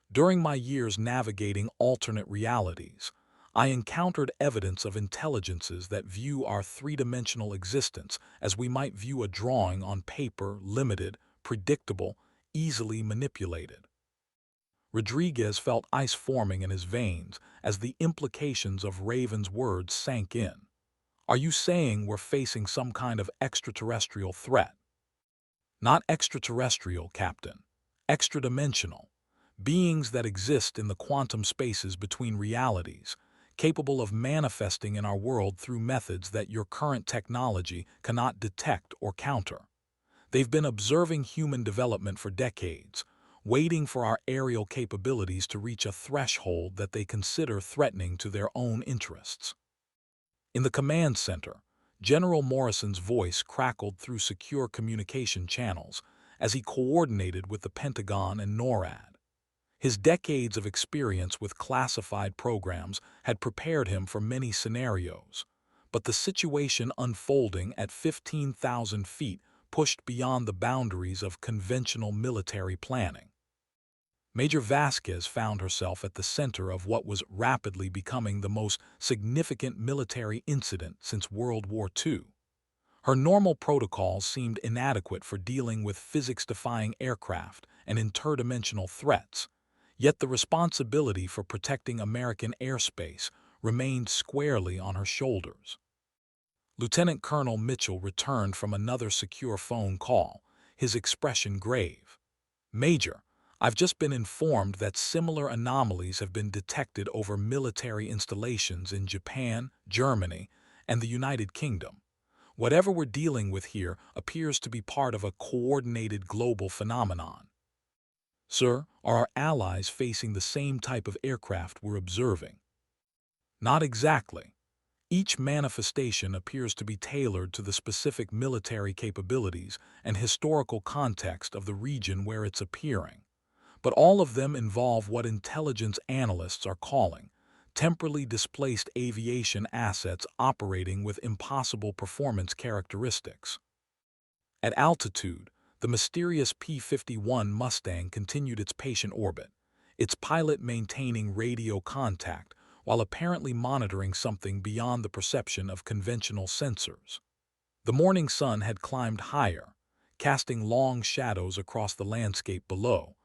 During my years navigating alternate realities, I encountered evidence of intelligences that view our three-dimensional existence as we might view a drawing on paper, limited, predictable, easily manipulated. Rodriguez felt ice forming in his veins as the implications of Raven's words sank in. Are you saying we're facing some kind of extraterrestrial threat? Not extraterrestrial, Captain. Extra-dimensional. Beings that exist in the quantum spaces between realities, capable of manifesting in our world through methods that your current technology cannot detect or counter. They've been observing human development for decades, waiting for our aerial capabilities to reach a threshold that they consider threatening to their own interests. In the command center, General Morrison's voice crackled through secure communication channels as he coordinated with the Pentagon and NORAD. His decades of experience with classified programs had prepared him for many scenarios, but the situation unfolding at 15,000 feet pushed beyond the boundaries of conventional military planning. Major Vasquez found herself at the center of what was rapidly becoming the most significant military incident since World War II. Her normal protocols seemed inadequate for dealing with physics-defying aircraft and interdimensional threats, yet the responsibility for protecting American airspace remained squarely on her shoulders. Lieutenant Colonel Mitchell returned from another secure phone call, his expression grave. Major, I've just been informed that similar anomalies have been detected over military installations in Japan, Germany, and the United Kingdom. Whatever we're dealing with here appears to be part of a coordinated global phenomenon. Sir, are our allies facing the same type of aircraft we're observing? Not exactly. Each manifestation appears to be tailored to the specific military capabilities and historical context of the region where it's appearing. But all of them involve what intelligence analysts are calling temporally displaced aviation assets operating with impossible performance characteristics. At altitude, the mysterious P-51 Mustang continued its patient orbit, its pilot maintaining radio contact while apparently monitoring something beyond the perception of conventional sensors. The morning sun had climbed higher, casting long shadows across the landscape below,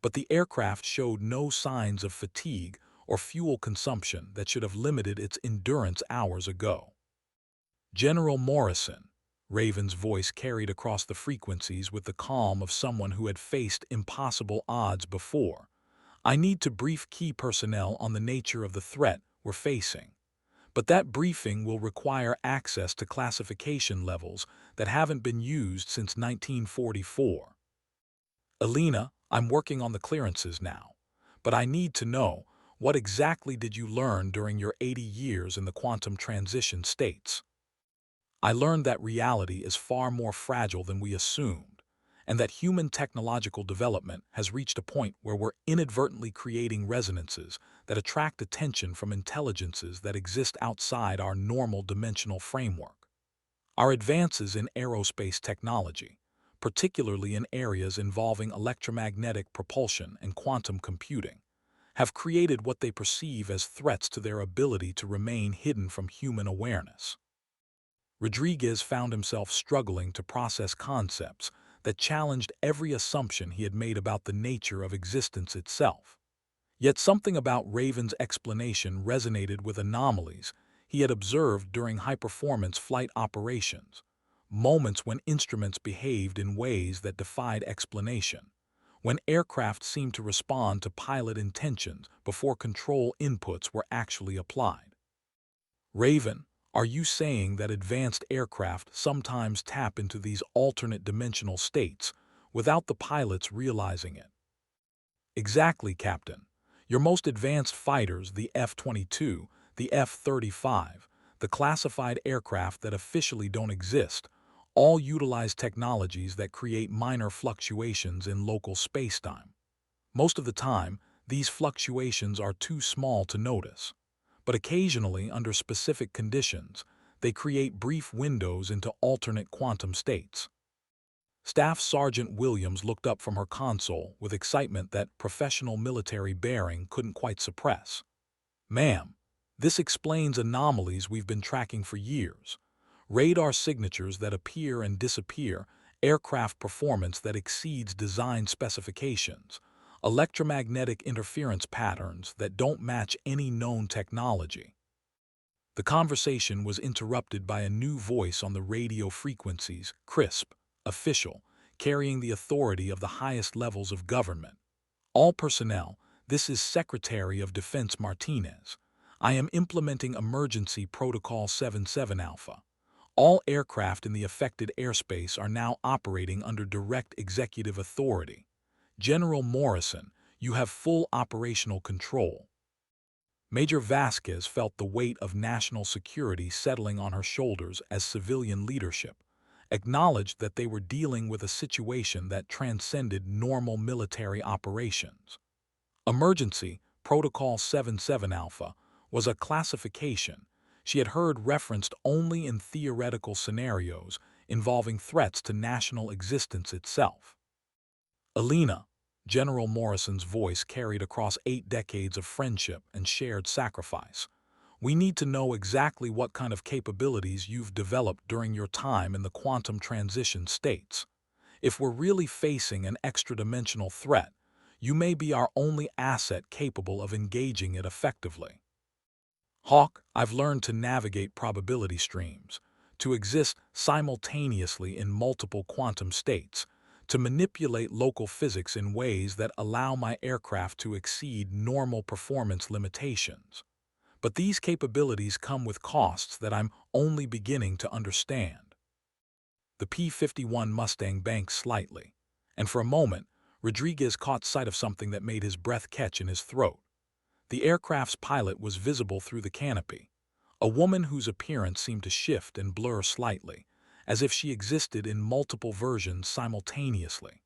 but the aircraft showed no signs of fatigue or fuel consumption that should have limited its endurance hours ago. General Morrison, Raven's voice carried across the frequencies with the calm of someone who had faced impossible odds before. I need to brief key personnel on the nature of the threat we're facing. But that briefing will require access to classification levels that haven't been used since 1944. Elena, I'm working on the clearances now, but I need to know, what exactly did you learn during your 80 years in the quantum transition states? I learned that reality is far more fragile than we assumed, and that human technological development has reached a point where we're inadvertently creating resonances that attract attention from intelligences that exist outside our normal dimensional framework. Our advances in aerospace technology, particularly in areas involving electromagnetic propulsion and quantum computing, have created what they perceive as threats to their ability to remain hidden from human awareness. Rodriguez found himself struggling to process concepts that challenged every assumption he had made about the nature of existence itself. Yet something about Raven's explanation resonated with anomalies he had observed during high-performance flight operations, moments when instruments behaved in ways that defied explanation, when aircraft seemed to respond to pilot intentions before control inputs were actually applied. Raven, are you saying that advanced aircraft sometimes tap into these alternate dimensional states without the pilots realizing it? Exactly, Captain. Your most advanced fighters, the F-22, the F-35, the classified aircraft that officially don't exist, all utilize technologies that create minor fluctuations in local spacetime. Most of the time, these fluctuations are too small to notice, but occasionally, under specific conditions, they create brief windows into alternate quantum states. Staff Sergeant Williams looked up from her console with excitement that professional military bearing couldn't quite suppress. Ma'am, this explains anomalies we've been tracking for years. Radar signatures that appear and disappear, aircraft performance that exceeds design specifications, electromagnetic interference patterns that don't match any known technology. The conversation was interrupted by a new voice on the radio frequencies, crisp, official, carrying the authority of the highest levels of government. All personnel, this is Secretary of Defense Martinez. I am implementing Emergency Protocol 77 Alpha. All aircraft in the affected airspace are now operating under direct executive authority. General Morrison, you have full operational control. Major Vasquez felt the weight of national security settling on her shoulders as civilian leadership, acknowledged that they were dealing with a situation that transcended normal military operations. Emergency Protocol 77 Alpha was a classification she had heard referenced only in theoretical scenarios involving threats to national existence itself. Alina, General Morrison's voice carried across 8 decades of friendship and shared sacrifice. We need to know exactly what kind of capabilities you've developed during your time in the quantum transition states. If we're really facing an extra-dimensional threat, you may be our only asset capable of engaging it effectively. Hawk, I've learned to navigate probability streams, to exist simultaneously in multiple quantum states, to manipulate local physics in ways that allow my aircraft to exceed normal performance limitations. But these capabilities come with costs that I'm only beginning to understand. The P-51 Mustang banked slightly, and for a moment, Rodriguez caught sight of something that made his breath catch in his throat. The aircraft's pilot was visible through the canopy, a woman whose appearance seemed to shift and blur slightly, as if she existed in multiple versions simultaneously.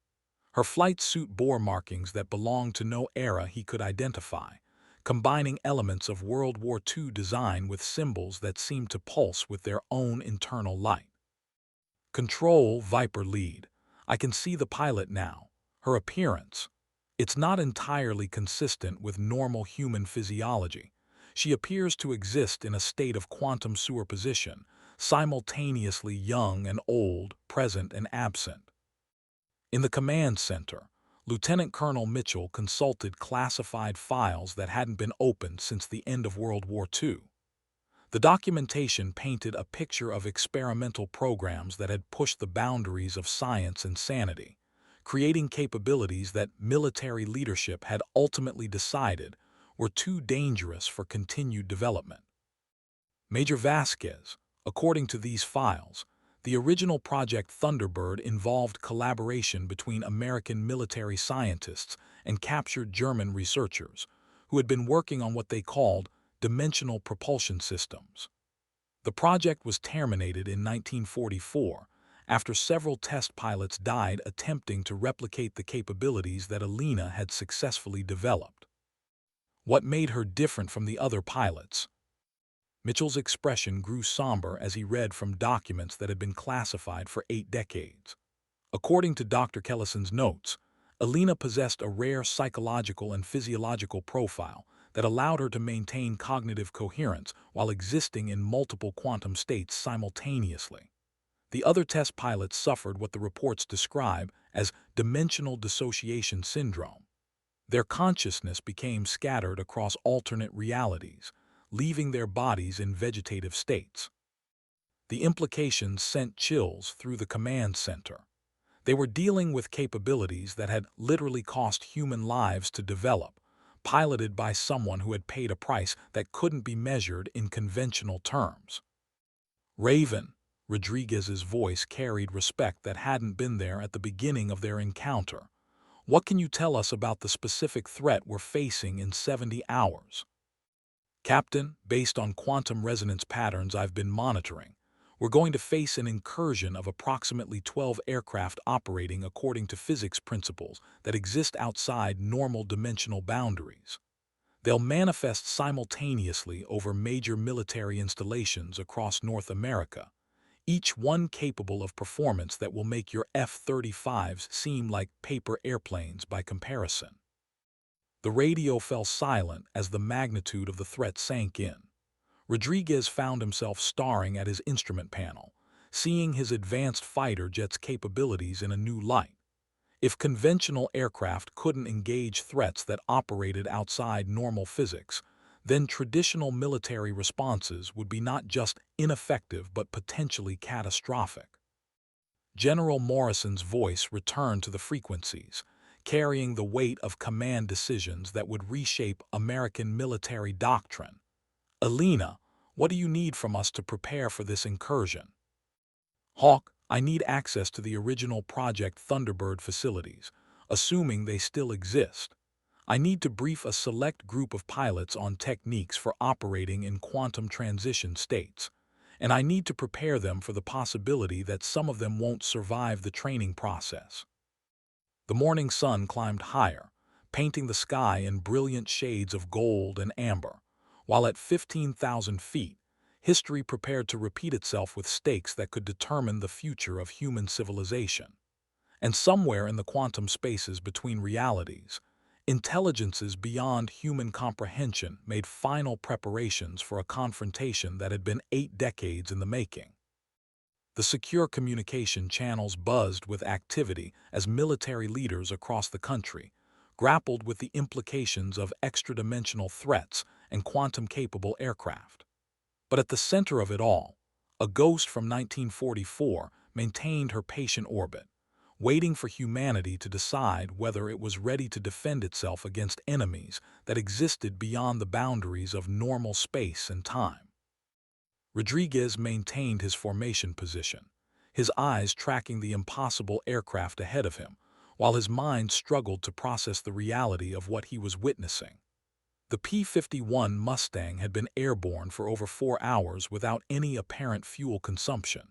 Her flight suit bore markings that belonged to no era he could identify, combining elements of World War II design with symbols that seemed to pulse with their own internal light. Control Viper lead. I can see the pilot now. Her appearance. It's not entirely consistent with normal human physiology. She appears to exist in a state of quantum superposition, simultaneously young and old, present and absent. In the command center, Lieutenant Colonel Mitchell consulted classified files that hadn't been opened since the end of World War II. The documentation painted a picture of experimental programs that had pushed the boundaries of science and sanity, creating capabilities that military leadership had ultimately decided were too dangerous for continued development. Major Vasquez, according to these files, the original Project Thunderbird involved collaboration between American military scientists and captured German researchers, who had been working on what they called dimensional propulsion systems. The project was terminated in 1944 after several test pilots died attempting to replicate the capabilities that Alina had successfully developed. What made her different from the other pilots? Mitchell's expression grew somber as he read from documents that had been classified for 8 decades. According to Dr. Kellison's notes, Alina possessed a rare psychological and physiological profile that allowed her to maintain cognitive coherence while existing in multiple quantum states simultaneously. The other test pilots suffered what the reports describe as dimensional dissociation syndrome. Their consciousness became scattered across alternate realities, leaving their bodies in vegetative states. The implications sent chills through the command center. They were dealing with capabilities that had literally cost human lives to develop, piloted by someone who had paid a price that couldn't be measured in conventional terms. Raven, Rodriguez's voice carried respect that hadn't been there at the beginning of their encounter. What can you tell us about the specific threat we're facing in 70 hours? Captain, based on quantum resonance patterns I've been monitoring, we're going to face an incursion of approximately 12 aircraft operating according to physics principles that exist outside normal dimensional boundaries. They'll manifest simultaneously over major military installations across North America, each one capable of performance that will make your F-35s seem like paper airplanes by comparison. The radio fell silent as the magnitude of the threat sank in. Rodriguez found himself staring at his instrument panel, seeing his advanced fighter jet's capabilities in a new light. If conventional aircraft couldn't engage threats that operated outside normal physics, then traditional military responses would be not just ineffective but potentially catastrophic. General Morrison's voice returned to the frequencies, carrying the weight of command decisions that would reshape American military doctrine. Alina, what do you need from us to prepare for this incursion? Hawk, I need access to the original Project Thunderbird facilities, assuming they still exist. I need to brief a select group of pilots on techniques for operating in quantum transition states, and I need to prepare them for the possibility that some of them won't survive the training process. The morning sun climbed higher, painting the sky in brilliant shades of gold and amber, while at 15,000 feet, history prepared to repeat itself with stakes that could determine the future of human civilization. And somewhere in the quantum spaces between realities, intelligences beyond human comprehension made final preparations for a confrontation that had been 8 decades in the making. The secure communication channels buzzed with activity as military leaders across the country grappled with the implications of extra-dimensional threats and quantum-capable aircraft. But at the center of it all, a ghost from 1944 maintained her patient orbit, waiting for humanity to decide whether it was ready to defend itself against enemies that existed beyond the boundaries of normal space and time. Rodriguez maintained his formation position, his eyes tracking the impossible aircraft ahead of him, while his mind struggled to process the reality of what he was witnessing. The P-51 Mustang had been airborne for over 4 hours without any apparent fuel consumption,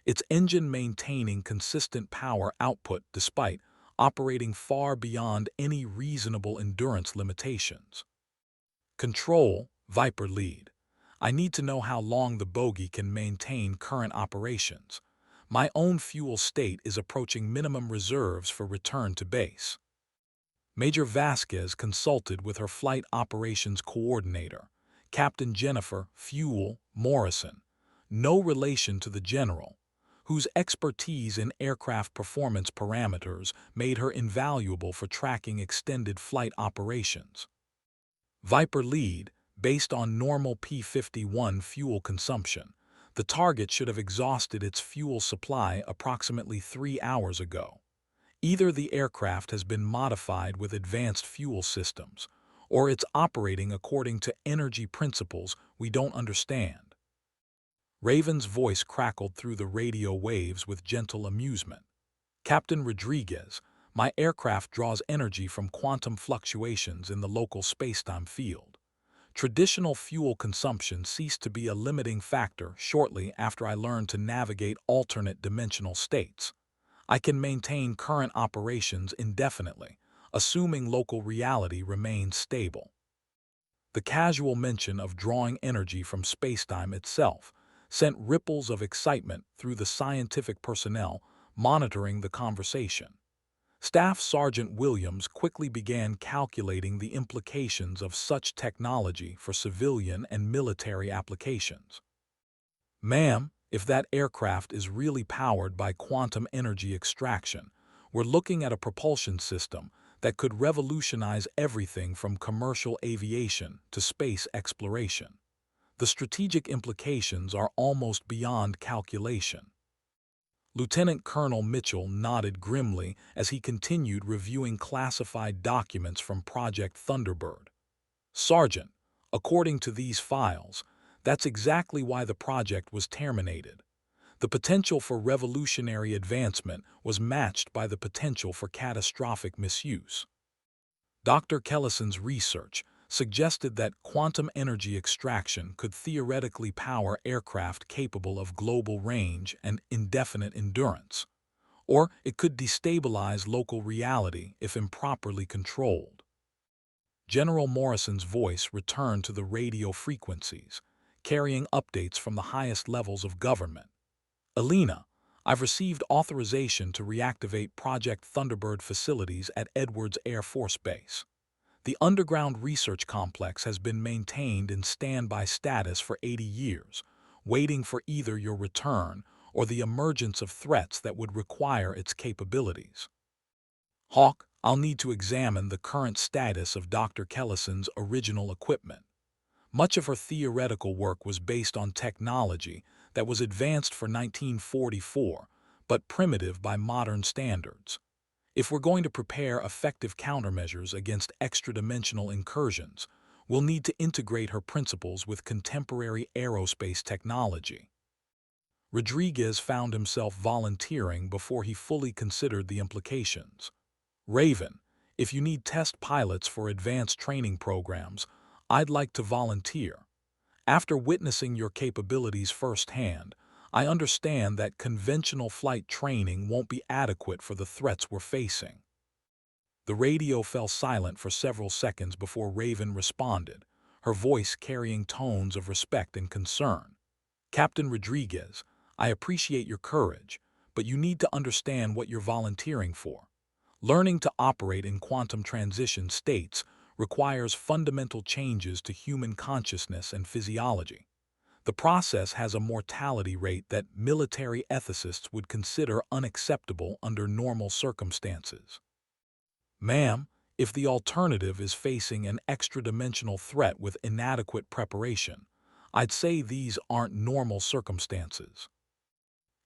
its engine maintaining consistent power output despite operating far beyond any reasonable endurance limitations. Control, Viper lead. I need to know how long the bogie can maintain current operations. My own fuel state is approaching minimum reserves for return to base. Major Vasquez consulted with her flight operations coordinator, Captain Jennifer Fuel Morrison, no relation to the general, whose expertise in aircraft performance parameters made her invaluable for tracking extended flight operations. Viper lead, based on normal P-51 fuel consumption, the target should have exhausted its fuel supply approximately 3 hours ago. Either the aircraft has been modified with advanced fuel systems, or it's operating according to energy principles we don't understand. Raven's voice crackled through the radio waves with gentle amusement. Captain Rodriguez, my aircraft draws energy from quantum fluctuations in the local spacetime field. Traditional fuel consumption ceased to be a limiting factor shortly after I learned to navigate alternate dimensional states. I can maintain current operations indefinitely, assuming local reality remains stable. The casual mention of drawing energy from spacetime itself sent ripples of excitement through the scientific personnel monitoring the conversation. Staff Sergeant Williams quickly began calculating the implications of such technology for civilian and military applications. Ma'am, if that aircraft is really powered by quantum energy extraction, we're looking at a propulsion system that could revolutionize everything from commercial aviation to space exploration. The strategic implications are almost beyond calculation. Lieutenant Colonel Mitchell nodded grimly as he continued reviewing classified documents from Project Thunderbird. Sergeant, according to these files, that's exactly why the project was terminated. The potential for revolutionary advancement was matched by the potential for catastrophic misuse. Dr. Kellison's research suggested that quantum energy extraction could theoretically power aircraft capable of global range and indefinite endurance, or it could destabilize local reality if improperly controlled. General Morrison's voice returned to the radio frequencies, carrying updates from the highest levels of government. Alina, I've received authorization to reactivate Project Thunderbird facilities at Edwards Air Force Base. The underground research complex has been maintained in standby status for 80 years, waiting for either your return or the emergence of threats that would require its capabilities. Hawk, I'll need to examine the current status of Dr. Kellison's original equipment. Much of her theoretical work was based on technology that was advanced for 1944, but primitive by modern standards. If we're going to prepare effective countermeasures against extra-dimensional incursions, we'll need to integrate her principles with contemporary aerospace technology. Rodriguez found himself volunteering before he fully considered the implications. Raven, if you need test pilots for advanced training programs, I'd like to volunteer. After witnessing your capabilities firsthand, I understand that conventional flight training won't be adequate for the threats we're facing. The radio fell silent for several seconds before Raven responded, her voice carrying tones of respect and concern. Captain Rodriguez, I appreciate your courage, but you need to understand what you're volunteering for. Learning to operate in quantum transition states requires fundamental changes to human consciousness and physiology. The process has a mortality rate that military ethicists would consider unacceptable under normal circumstances. Ma'am, if the alternative is facing an extra-dimensional threat with inadequate preparation, I'd say these aren't normal circumstances.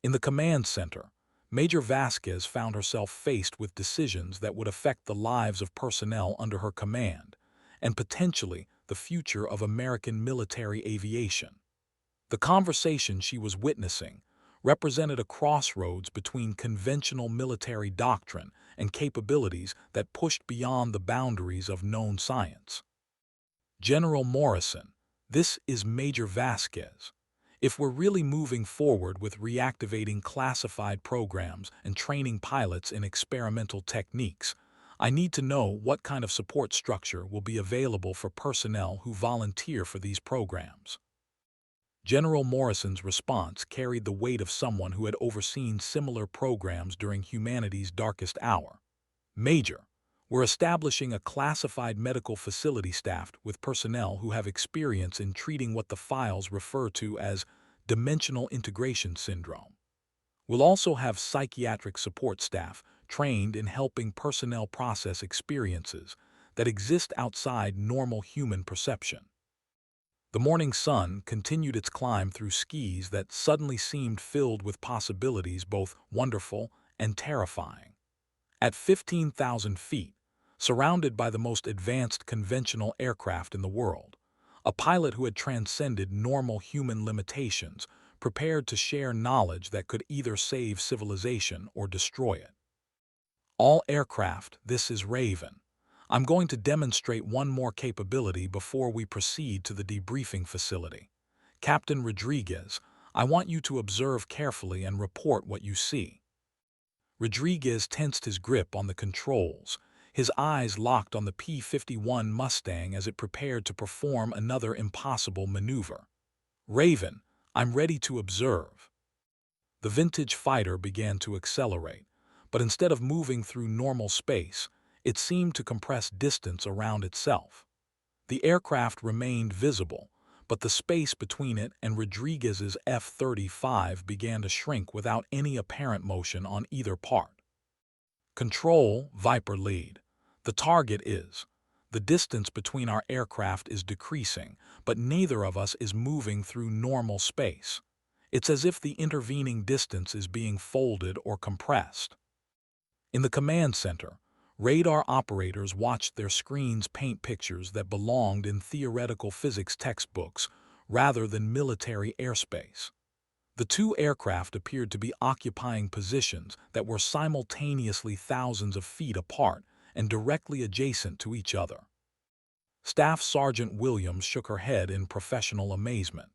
In the command center, Major Vasquez found herself faced with decisions that would affect the lives of personnel under her command, and potentially the future of American military aviation. The conversation she was witnessing represented a crossroads between conventional military doctrine and capabilities that pushed beyond the boundaries of known science. General Morrison, this is Major Vasquez. If we're really moving forward with reactivating classified programs and training pilots in experimental techniques, I need to know what kind of support structure will be available for personnel who volunteer for these programs. General Morrison's response carried the weight of someone who had overseen similar programs during humanity's darkest hour. Major, we're establishing a classified medical facility staffed with personnel who have experience in treating what the files refer to as dimensional integration syndrome. We'll also have psychiatric support staff trained in helping personnel process experiences that exist outside normal human perception. The morning sun continued its climb through skies that suddenly seemed filled with possibilities both wonderful and terrifying. At 15,000 feet, surrounded by the most advanced conventional aircraft in the world, a pilot who had transcended normal human limitations prepared to share knowledge that could either save civilization or destroy it. All aircraft, this is Raven. I'm going to demonstrate one more capability before we proceed to the debriefing facility. Captain Rodriguez, I want you to observe carefully and report what you see. Rodriguez tensed his grip on the controls, his eyes locked on the P-51 Mustang as it prepared to perform another impossible maneuver. Raven, I'm ready to observe. The vintage fighter began to accelerate, but instead of moving through normal space, it seemed to compress distance around itself. The aircraft remained visible, but the space between it and Rodriguez's F-35 began to shrink without any apparent motion on either part. Control, Viper lead. The target is. The distance between our aircraft is decreasing, but neither of us is moving through normal space. It's as if the intervening distance is being folded or compressed. In the command center, radar operators watched their screens paint pictures that belonged in theoretical physics textbooks rather than military airspace. The two aircraft appeared to be occupying positions that were simultaneously thousands of feet apart and directly adjacent to each other. Staff Sergeant Williams shook her head in professional amazement.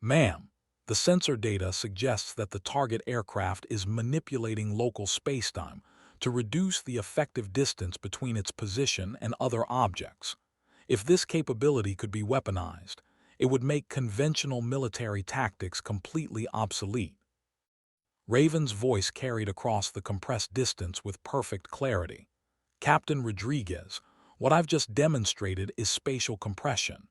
"Ma'am, the sensor data suggests that the target aircraft is manipulating local spacetime to reduce the effective distance between its position and other objects. If this capability could be weaponized, it would make conventional military tactics completely obsolete." Raven's voice carried across the compressed distance with perfect clarity. "Captain Rodriguez, what I've just demonstrated is spatial compression,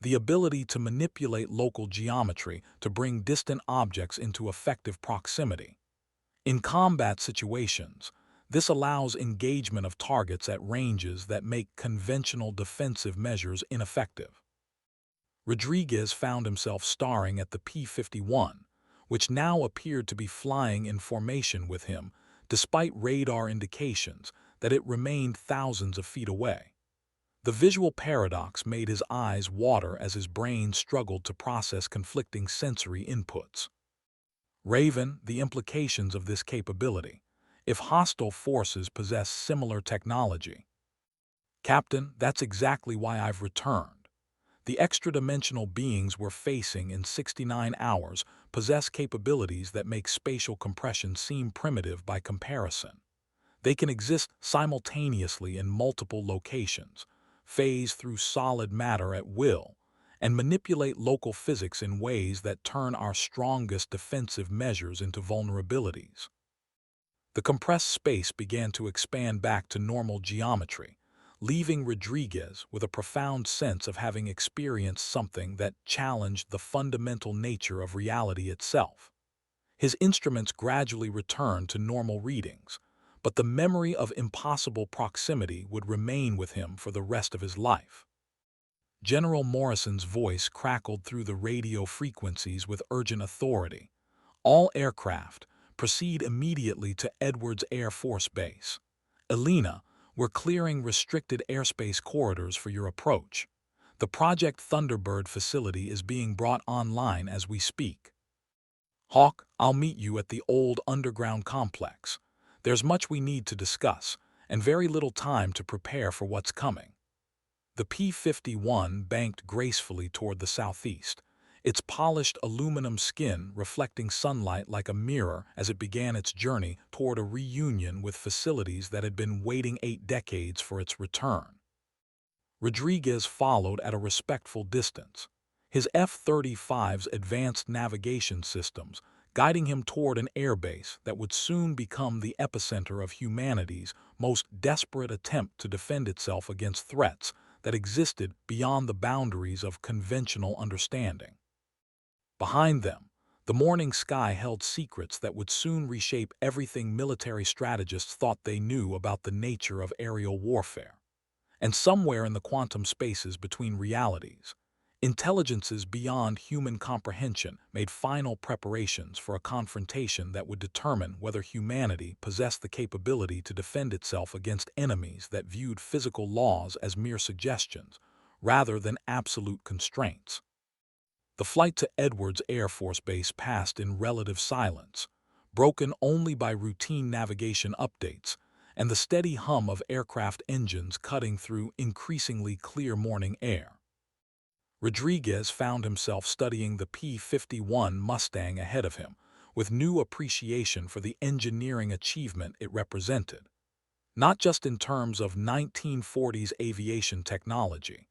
the ability to manipulate local geometry to bring distant objects into effective proximity. In combat situations, this allows engagement of targets at ranges that make conventional defensive measures ineffective." Rodriguez found himself staring at the P-51, which now appeared to be flying in formation with him, despite radar indications that it remained thousands of feet away. The visual paradox made his eyes water as his brain struggled to process conflicting sensory inputs. Raven, the implications of this capability, if hostile forces possess similar technology. "Captain, that's exactly why I've returned. The extra-dimensional beings we're facing in 69 hours possess capabilities that make spatial compression seem primitive by comparison. They can exist simultaneously in multiple locations, phase through solid matter at will, and manipulate local physics in ways that turn our strongest defensive measures into vulnerabilities." The compressed space began to expand back to normal geometry, leaving Rodriguez with a profound sense of having experienced something that challenged the fundamental nature of reality itself. His instruments gradually returned to normal readings, but the memory of impossible proximity would remain with him for the rest of his life. General Morrison's voice crackled through the radio frequencies with urgent authority. "All aircraft, proceed immediately to Edwards Air Force Base. Elena, we're clearing restricted airspace corridors for your approach. The Project Thunderbird facility is being brought online as we speak. Hawk, I'll meet you at the old underground complex. There's much we need to discuss, and very little time to prepare for what's coming." The P-51 banked gracefully toward the southeast, its polished aluminum skin reflecting sunlight like a mirror as it began its journey toward a reunion with facilities that had been waiting 8 decades for its return. Rodriguez followed at a respectful distance, his F-35's advanced navigation systems guiding him toward an airbase that would soon become the epicenter of humanity's most desperate attempt to defend itself against threats that existed beyond the boundaries of conventional understanding. Behind them, the morning sky held secrets that would soon reshape everything military strategists thought they knew about the nature of aerial warfare. And somewhere in the quantum spaces between realities, intelligences beyond human comprehension made final preparations for a confrontation that would determine whether humanity possessed the capability to defend itself against enemies that viewed physical laws as mere suggestions rather than absolute constraints. The flight to Edwards Air Force Base passed in relative silence, broken only by routine navigation updates and the steady hum of aircraft engines cutting through increasingly clear morning air. Rodriguez found himself studying the P-51 Mustang ahead of him, with new appreciation for the engineering achievement it represented, not just in terms of 1940s aviation technology,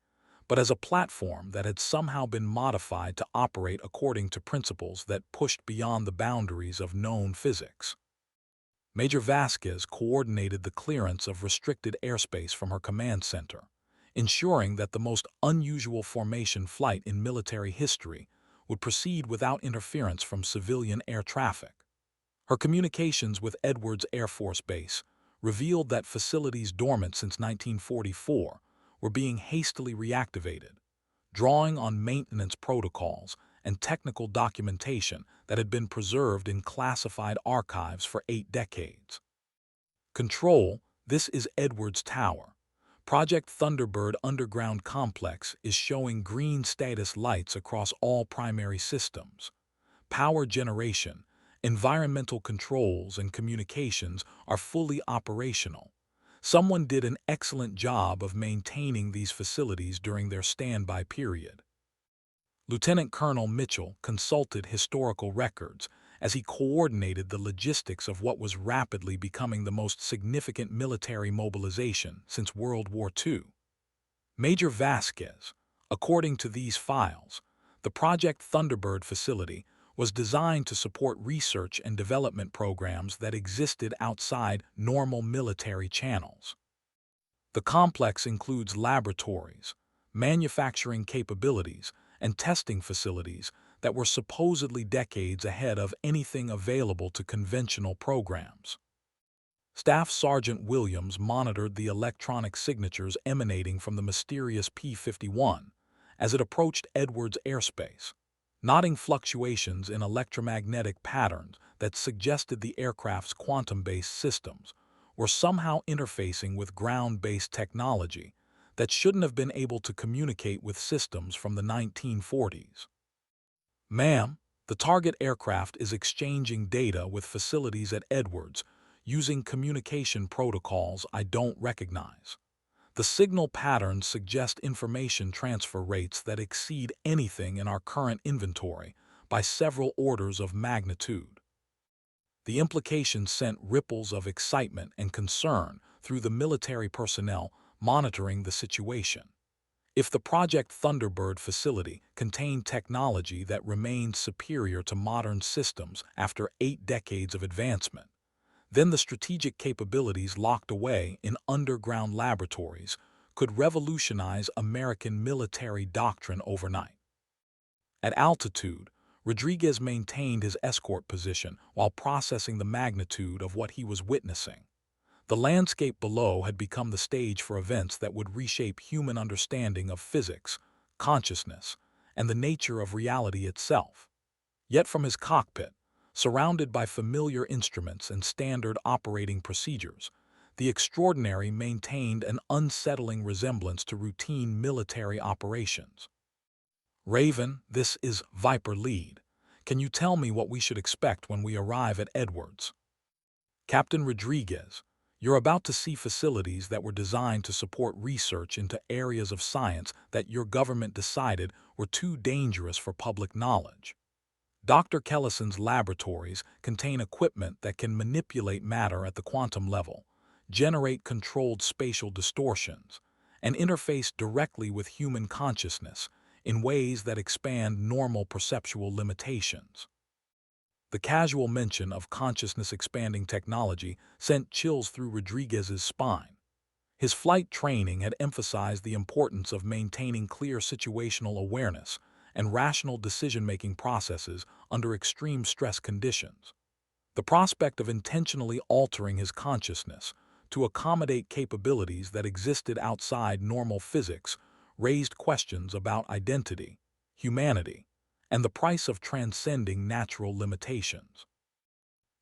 but as a platform that had somehow been modified to operate according to principles that pushed beyond the boundaries of known physics. Major Vasquez coordinated the clearance of restricted airspace from her command center, ensuring that the most unusual formation flight in military history would proceed without interference from civilian air traffic. Her communications with Edwards Air Force Base revealed that facilities dormant since 1944 were being hastily reactivated, drawing on maintenance protocols and technical documentation that had been preserved in classified archives for 8 decades. Control, this is Edwards Tower. Project Thunderbird underground complex is showing green status lights across all primary systems. Power generation, environmental controls, and communications are fully operational. Someone did an excellent job of maintaining these facilities during their standby period. Lieutenant Colonel Mitchell consulted historical records as he coordinated the logistics of what was rapidly becoming the most significant military mobilization since World War II. Major Vasquez, according to these files, the Project Thunderbird facility was designed to support research and development programs that existed outside normal military channels. The complex includes laboratories, manufacturing capabilities, and testing facilities that were supposedly decades ahead of anything available to conventional programs. Staff Sergeant Williams monitored the electronic signatures emanating from the mysterious P-51 as it approached Edwards airspace, noting fluctuations in electromagnetic patterns that suggested the aircraft's quantum-based systems were somehow interfacing with ground-based technology that shouldn't have been able to communicate with systems from the 1940s. Ma'am, the target aircraft is exchanging data with facilities at Edwards using communication protocols I don't recognize. The signal patterns suggest information transfer rates that exceed anything in our current inventory by several orders of magnitude. The implication sent ripples of excitement and concern through the military personnel monitoring the situation. If the Project Thunderbird facility contained technology that remained superior to modern systems after 8 decades of advancement, then the strategic capabilities locked away in underground laboratories could revolutionize American military doctrine overnight. At altitude, Rodriguez maintained his escort position while processing the magnitude of what he was witnessing. The landscape below had become the stage for events that would reshape human understanding of physics, consciousness, and the nature of reality itself. Yet from his cockpit, surrounded by familiar instruments and standard operating procedures, the extraordinary maintained an unsettling resemblance to routine military operations. Raven, this is Viper Lead. Can you tell me what we should expect when we arrive at Edwards? Captain Rodriguez, you're about to see facilities that were designed to support research into areas of science that your government decided were too dangerous for public knowledge. Dr. Kellison's laboratories contain equipment that can manipulate matter at the quantum level, generate controlled spatial distortions, and interface directly with human consciousness in ways that expand normal perceptual limitations. The casual mention of consciousness-expanding technology sent chills through Rodriguez's spine. His flight training had emphasized the importance of maintaining clear situational awareness and rational decision-making processes under extreme stress conditions. The prospect of intentionally altering his consciousness to accommodate capabilities that existed outside normal physics raised questions about identity, humanity, and the price of transcending natural limitations.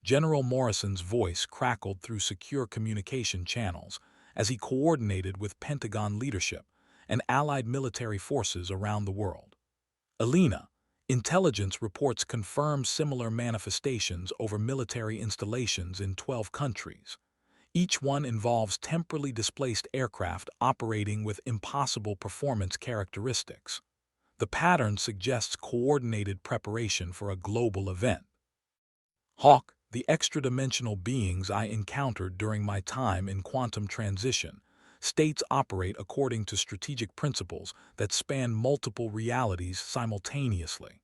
General Morrison's voice crackled through secure communication channels as he coordinated with Pentagon leadership and allied military forces around the world. Alina, intelligence reports confirm similar manifestations over military installations in 12 countries. Each one involves temporally displaced aircraft operating with impossible performance characteristics. The pattern suggests coordinated preparation for a global event. Hawk, the extra-dimensional beings I encountered during my time in quantum transition, states operate according to strategic principles that span multiple realities simultaneously.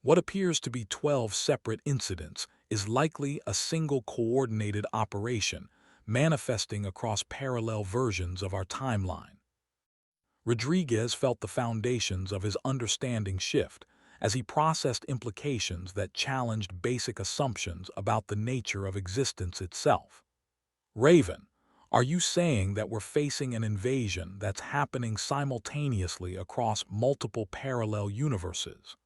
What appears to be 12 separate incidents is likely a single coordinated operation manifesting across parallel versions of our timeline. Rodriguez felt the foundations of his understanding shift as he processed implications that challenged basic assumptions about the nature of existence itself. Raven, are you saying that we're facing an invasion that's happening simultaneously across multiple parallel universes?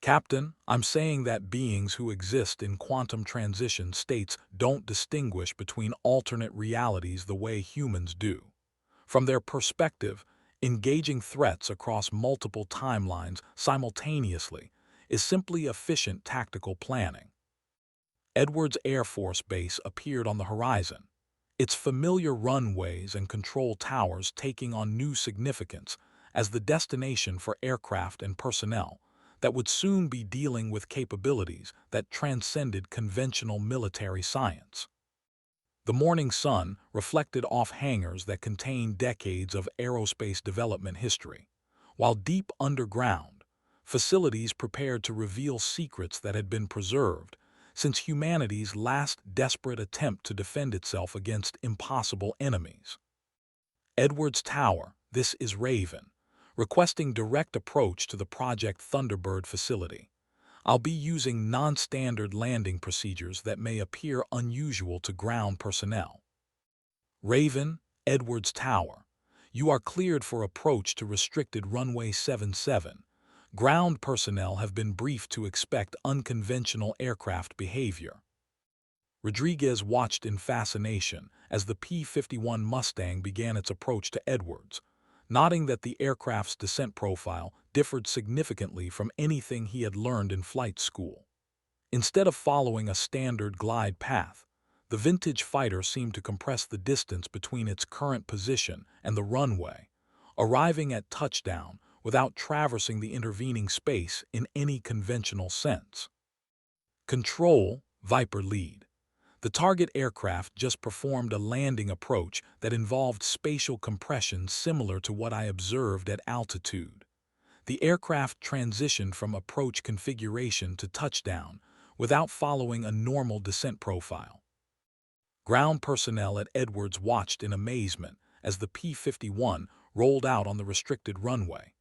Captain, I'm saying that beings who exist in quantum transition states don't distinguish between alternate realities the way humans do. From their perspective, engaging threats across multiple timelines simultaneously is simply efficient tactical planning. Edwards Air Force Base appeared on the horizon, its familiar runways and control towers taking on new significance as the destination for aircraft and personnel that would soon be dealing with capabilities that transcended conventional military science. The morning sun reflected off hangars that contained decades of aerospace development history, while deep underground, facilities prepared to reveal secrets that had been preserved since humanity's last desperate attempt to defend itself against impossible enemies. Edwards Tower, this is Raven, requesting direct approach to the Project Thunderbird facility. I'll be using non-standard landing procedures that may appear unusual to ground personnel. Raven, Edwards Tower. You are cleared for approach to restricted runway 77. Ground personnel have been briefed to expect unconventional aircraft behavior. Rodriguez watched in fascination as the P-51 Mustang began its approach to Edwards, noting that the aircraft's descent profile differed significantly from anything he had learned in flight school. Instead of following a standard glide path, the vintage fighter seemed to compress the distance between its current position and the runway, arriving at touchdown without traversing the intervening space in any conventional sense. Control, Viper lead. The target aircraft just performed a landing approach that involved spatial compression similar to what I observed at altitude. The aircraft transitioned from approach configuration to touchdown without following a normal descent profile. Ground personnel at Edwards watched in amazement as the P-51 rolled out on the restricted runway,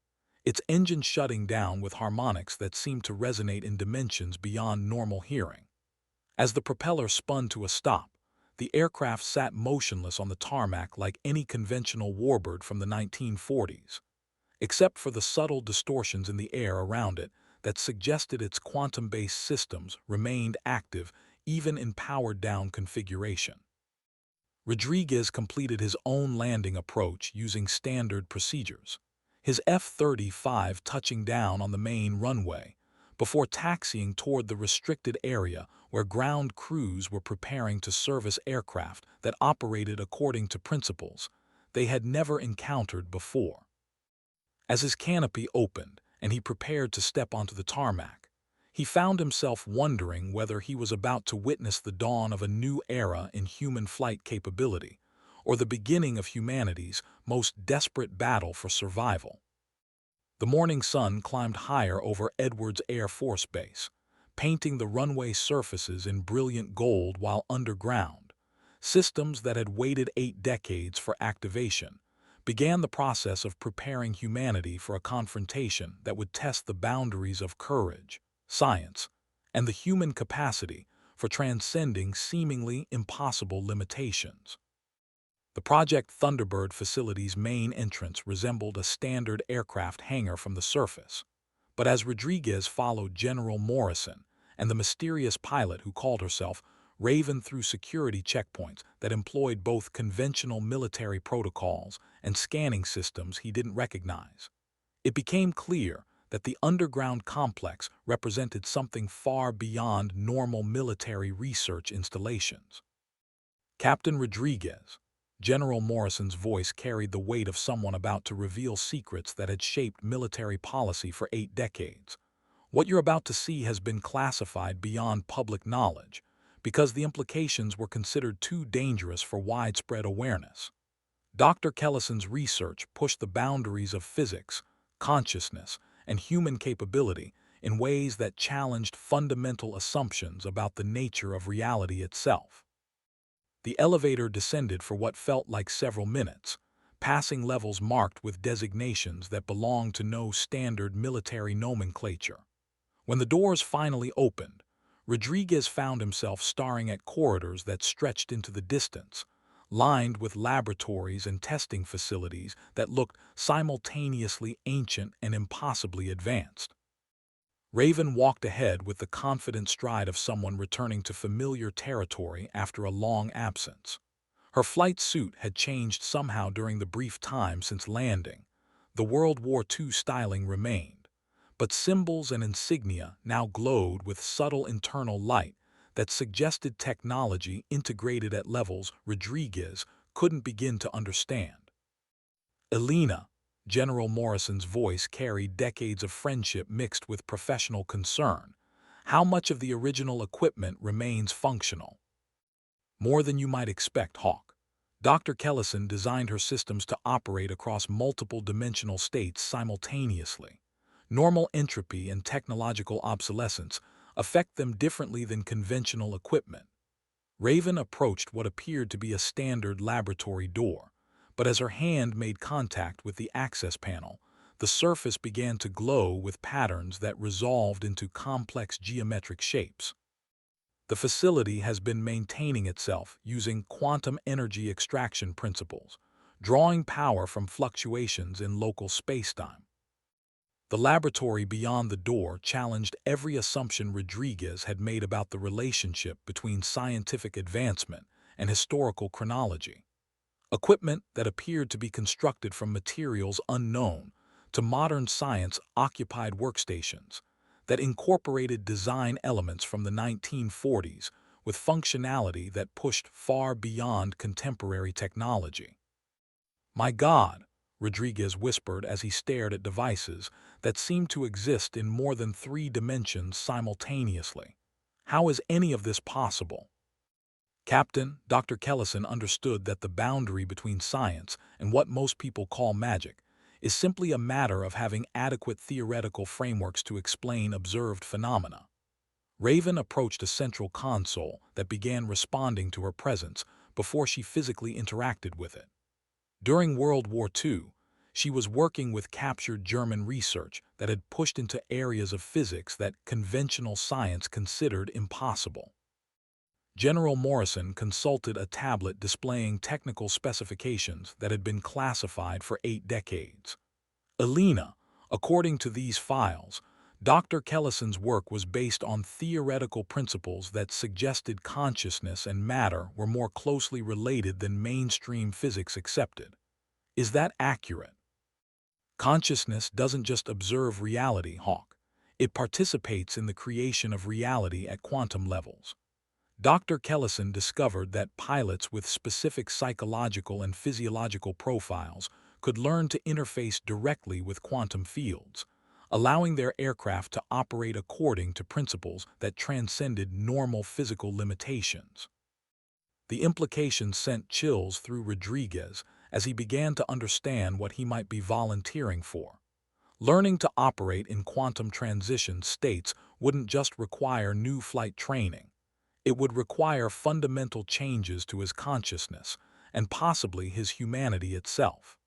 its engine shutting down with harmonics that seemed to resonate in dimensions beyond normal hearing. As the propeller spun to a stop, the aircraft sat motionless on the tarmac like any conventional warbird from the 1940s, except for the subtle distortions in the air around it that suggested its quantum-based systems remained active even in powered-down configuration. Rodriguez completed his own landing approach using standard procedures, his F-35 touching down on the main runway, before taxiing toward the restricted area where ground crews were preparing to service aircraft that operated according to principles they had never encountered before. As his canopy opened and he prepared to step onto the tarmac, he found himself wondering whether he was about to witness the dawn of a new era in human flight capability, or the beginning of humanity's most desperate battle for survival. The morning sun climbed higher over Edwards Air Force Base, painting the runway surfaces in brilliant gold while underground. Systems that had waited 8 decades for activation began the process of preparing humanity for a confrontation that would test the boundaries of courage, science, and the human capacity for transcending seemingly impossible limitations. The Project Thunderbird facility's main entrance resembled a standard aircraft hangar from the surface, but as Rodriguez followed General Morrison and the mysterious pilot who called herself Raven through security checkpoints that employed both conventional military protocols and scanning systems he didn't recognize, it became clear that the underground complex represented something far beyond normal military research installations. Captain Rodriguez, General Morrison's voice carried the weight of someone about to reveal secrets that had shaped military policy for 8 decades. What you're about to see has been classified beyond public knowledge because the implications were considered too dangerous for widespread awareness. Dr. Kellison's research pushed the boundaries of physics, consciousness, and human capability in ways that challenged fundamental assumptions about the nature of reality itself. The elevator descended for what felt like several minutes, passing levels marked with designations that belonged to no standard military nomenclature. When the doors finally opened, Rodriguez found himself staring at corridors that stretched into the distance, lined with laboratories and testing facilities that looked simultaneously ancient and impossibly advanced. Raven walked ahead with the confident stride of someone returning to familiar territory after a long absence. Her flight suit had changed somehow during the brief time since landing. The World War II styling remained, but symbols and insignia now glowed with subtle internal light that suggested technology integrated at levels Rodriguez couldn't begin to understand. Elena, General Morrison's voice carried decades of friendship mixed with professional concern. How much of the original equipment remains functional? More than you might expect, Hawk. Dr. Kellison designed her systems to operate across multiple dimensional states simultaneously. Normal entropy and technological obsolescence affect them differently than conventional equipment. Raven approached what appeared to be a standard laboratory door, but as her hand made contact with the access panel, the surface began to glow with patterns that resolved into complex geometric shapes. The facility has been maintaining itself using quantum energy extraction principles, drawing power from fluctuations in local spacetime. The laboratory beyond the door challenged every assumption Rodriguez had made about the relationship between scientific advancement and historical chronology. Equipment that appeared to be constructed from materials unknown to modern science occupied workstations that incorporated design elements from the 1940s with functionality that pushed far beyond contemporary technology. "My God," Rodriguez whispered as he stared at devices that seemed to exist in more than 3 dimensions simultaneously. "How is any of this possible?" Captain, Dr. Kellison understood that the boundary between science and what most people call magic is simply a matter of having adequate theoretical frameworks to explain observed phenomena. Raven approached a central console that began responding to her presence before she physically interacted with it. During World War II, she was working with captured German research that had pushed into areas of physics that conventional science considered impossible. General Morrison consulted a tablet displaying technical specifications that had been classified for 8 decades. Elena, according to these files, Dr. Kellison's work was based on theoretical principles that suggested consciousness and matter were more closely related than mainstream physics accepted. Is that accurate? Consciousness doesn't just observe reality, Hawk. It participates in the creation of reality at quantum levels. Dr. Kellison discovered that pilots with specific psychological and physiological profiles could learn to interface directly with quantum fields, allowing their aircraft to operate according to principles that transcended normal physical limitations. The implications sent chills through Rodriguez as he began to understand what he might be volunteering for. Learning to operate in quantum transition states wouldn't just require new flight training. It would require fundamental changes to his consciousness and possibly his humanity itself.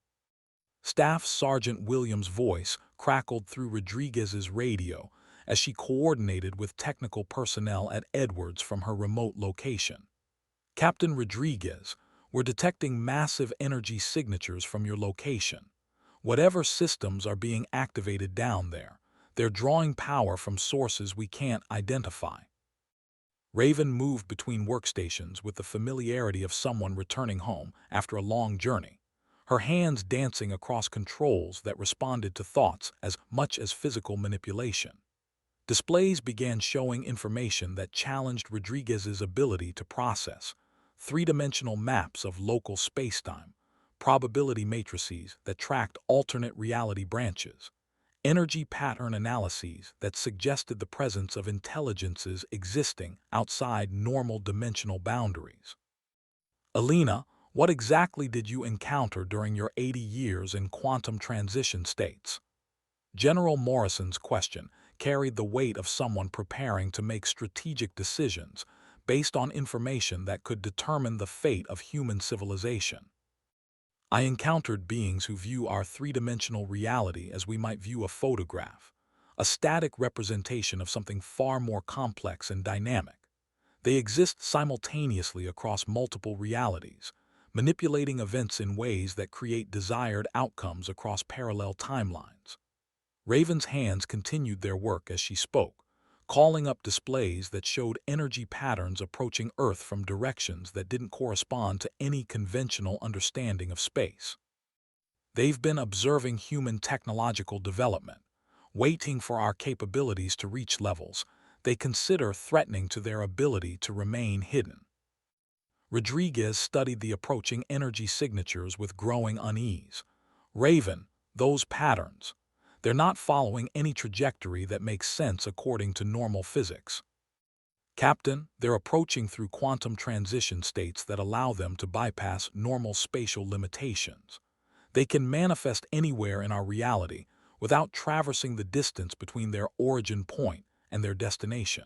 Staff Sergeant Williams' voice crackled through Rodriguez's radio as she coordinated with technical personnel at Edwards from her remote location. "Captain Rodriguez, we're detecting massive energy signatures from your location. Whatever systems are being activated down there, they're drawing power from sources we can't identify." Raven moved between workstations with the familiarity of someone returning home after a long journey, her hands dancing across controls that responded to thoughts as much as physical manipulation. Displays began showing information that challenged Rodriguez's ability to process: 3-dimensional maps of local spacetime, probability matrices that tracked alternate reality branches, energy pattern analyses that suggested the presence of intelligences existing outside normal dimensional boundaries. "Elena, what exactly did you encounter during your 80 years in quantum transition states?" General Morrison's question carried the weight of someone preparing to make strategic decisions based on information that could determine the fate of human civilization. "I encountered beings who view our 3-dimensional reality as we might view a photograph, a static representation of something far more complex and dynamic. They exist simultaneously across multiple realities, manipulating events in ways that create desired outcomes across parallel timelines." Raven's hands continued their work as she spoke, calling up displays that showed energy patterns approaching Earth from directions that didn't correspond to any conventional understanding of space. They've been observing human technological development, waiting for our capabilities to reach levels they consider threatening to their ability to remain hidden. Rodriguez studied the approaching energy signatures with growing unease. Raven, those patterns. They're not following any trajectory that makes sense according to normal physics. Captain, they're approaching through quantum transition states that allow them to bypass normal spatial limitations. They can manifest anywhere in our reality without traversing the distance between their origin point and their destination.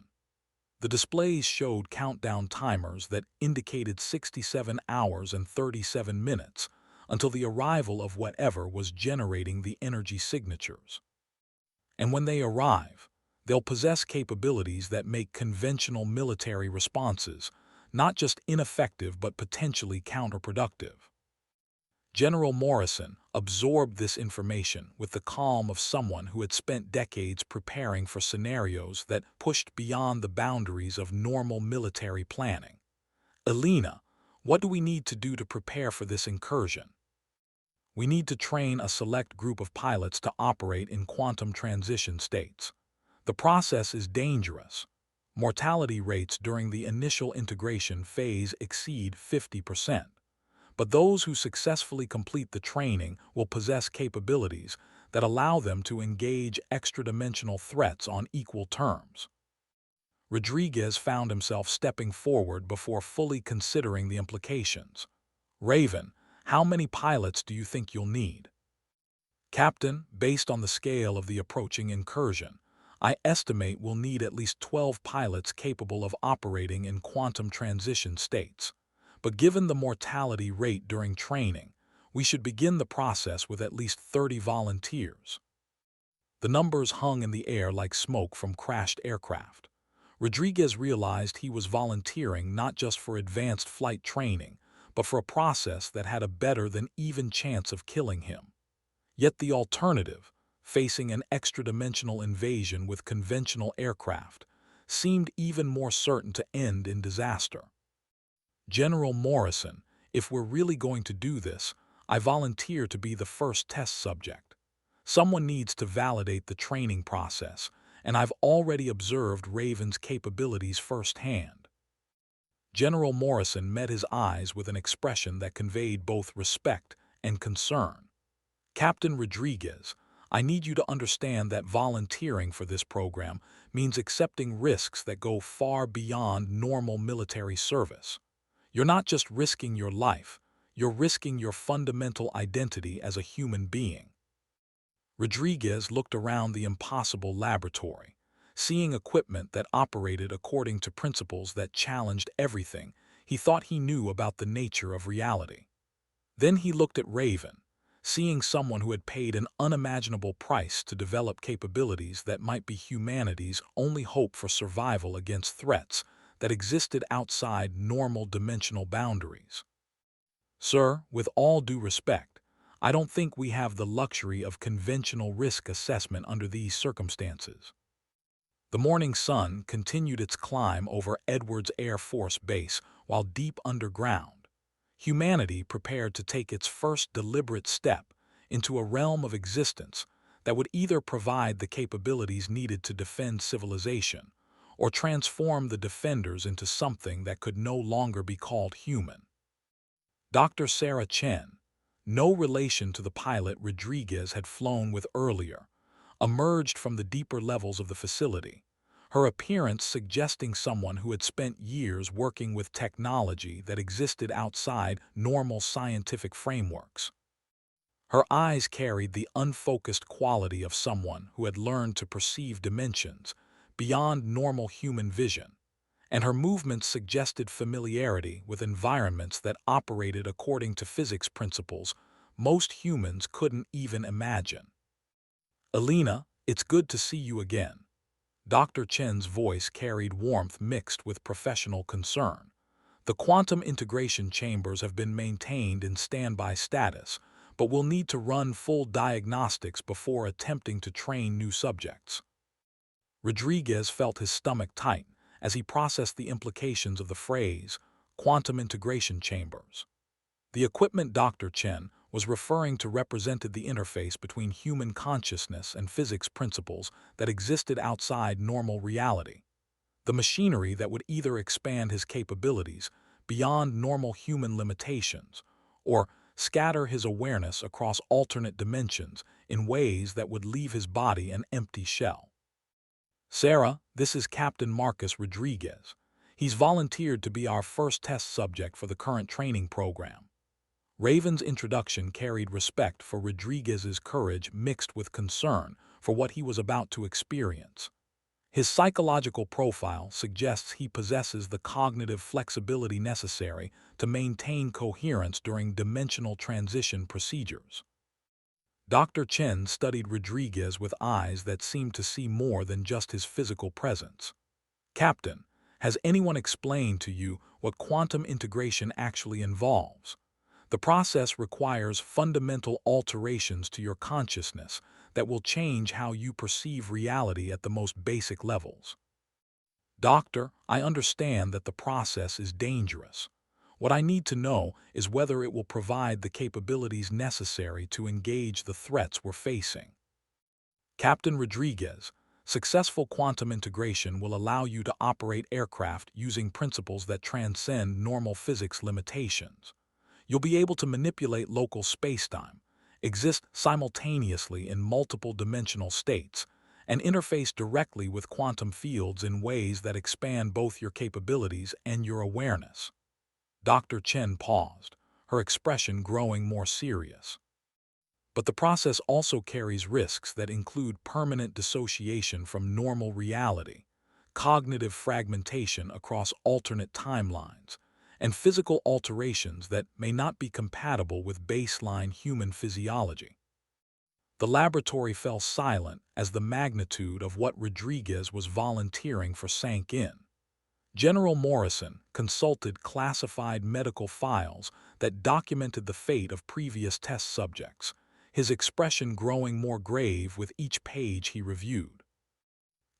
The displays showed countdown timers that indicated 67 hours and 37 minutes until the arrival of whatever was generating the energy signatures. And when they arrive, they'll possess capabilities that make conventional military responses not just ineffective but potentially counterproductive. General Morrison absorbed this information with the calm of someone who had spent decades preparing for scenarios that pushed beyond the boundaries of normal military planning. Elena, what do we need to do to prepare for this incursion? We need to train a select group of pilots to operate in quantum transition states. The process is dangerous. Mortality rates during the initial integration phase exceed 50%. But those who successfully complete the training will possess capabilities that allow them to engage extra-dimensional threats on equal terms. Rodriguez found himself stepping forward before fully considering the implications. Raven, how many pilots do you think you'll need? Captain, based on the scale of the approaching incursion, I estimate we'll need at least 12 pilots capable of operating in quantum transition states. But given the mortality rate during training, we should begin the process with at least 30 volunteers. The numbers hung in the air like smoke from crashed aircraft. Rodriguez realized he was volunteering not just for advanced flight training, but for a process that had a better than even chance of killing him. Yet the alternative, facing an extra-dimensional invasion with conventional aircraft, seemed even more certain to end in disaster. General Morrison, if we're really going to do this, I volunteer to be the first test subject. Someone needs to validate the training process, and I've already observed Raven's capabilities firsthand. General Morrison met his eyes with an expression that conveyed both respect and concern. Captain Rodriguez, I need you to understand that volunteering for this program means accepting risks that go far beyond normal military service. You're not just risking your life, you're risking your fundamental identity as a human being. Rodriguez looked around the impossible laboratory, seeing equipment that operated according to principles that challenged everything he thought he knew about the nature of reality. Then he looked at Raven, seeing someone who had paid an unimaginable price to develop capabilities that might be humanity's only hope for survival against threats that existed outside normal dimensional boundaries. Sir, with all due respect, I don't think we have the luxury of conventional risk assessment under these circumstances. The morning sun continued its climb over Edwards Air Force Base while deep underground. Humanity prepared to take its first deliberate step into a realm of existence that would either provide the capabilities needed to defend civilization or transform the defenders into something that could no longer be called human. Dr. Sarah Chen, no relation to the pilot Rodriguez had flown with earlier, emerged from the deeper levels of the facility, her appearance suggesting someone who had spent years working with technology that existed outside normal scientific frameworks. Her eyes carried the unfocused quality of someone who had learned to perceive dimensions beyond normal human vision, and her movements suggested familiarity with environments that operated according to physics principles most humans couldn't even imagine. Elena, it's good to see you again. Dr. Chen's voice carried warmth mixed with professional concern. The quantum integration chambers have been maintained in standby status, but we'll need to run full diagnostics before attempting to train new subjects. Rodriguez felt his stomach tighten as he processed the implications of the phrase quantum integration chambers. The equipment Dr. Chen was referring to represented the interface between human consciousness and physics principles that existed outside normal reality. The machinery that would either expand his capabilities beyond normal human limitations or scatter his awareness across alternate dimensions in ways that would leave his body an empty shell. Sarah, this is Captain Marcus Rodriguez. He's volunteered to be our first test subject for the current training program. Raven's introduction carried respect for Rodriguez's courage mixed with concern for what he was about to experience. His psychological profile suggests he possesses the cognitive flexibility necessary to maintain coherence during dimensional transition procedures. Dr. Chen studied Rodriguez with eyes that seemed to see more than just his physical presence. Captain, has anyone explained to you what quantum integration actually involves? The process requires fundamental alterations to your consciousness that will change how you perceive reality at the most basic levels. Doctor, I understand that the process is dangerous. What I need to know is whether it will provide the capabilities necessary to engage the threats we're facing. Captain Rodriguez, successful quantum integration will allow you to operate aircraft using principles that transcend normal physics limitations. You'll be able to manipulate local spacetime, exist simultaneously in multiple dimensional states, and interface directly with quantum fields in ways that expand both your capabilities and your awareness. Dr. Chen paused, her expression growing more serious. But the process also carries risks that include permanent dissociation from normal reality, cognitive fragmentation across alternate timelines, and physical alterations that may not be compatible with baseline human physiology. The laboratory fell silent as the magnitude of what Rodriguez was volunteering for sank in. General Morrison consulted classified medical files that documented the fate of previous test subjects, his expression growing more grave with each page he reviewed.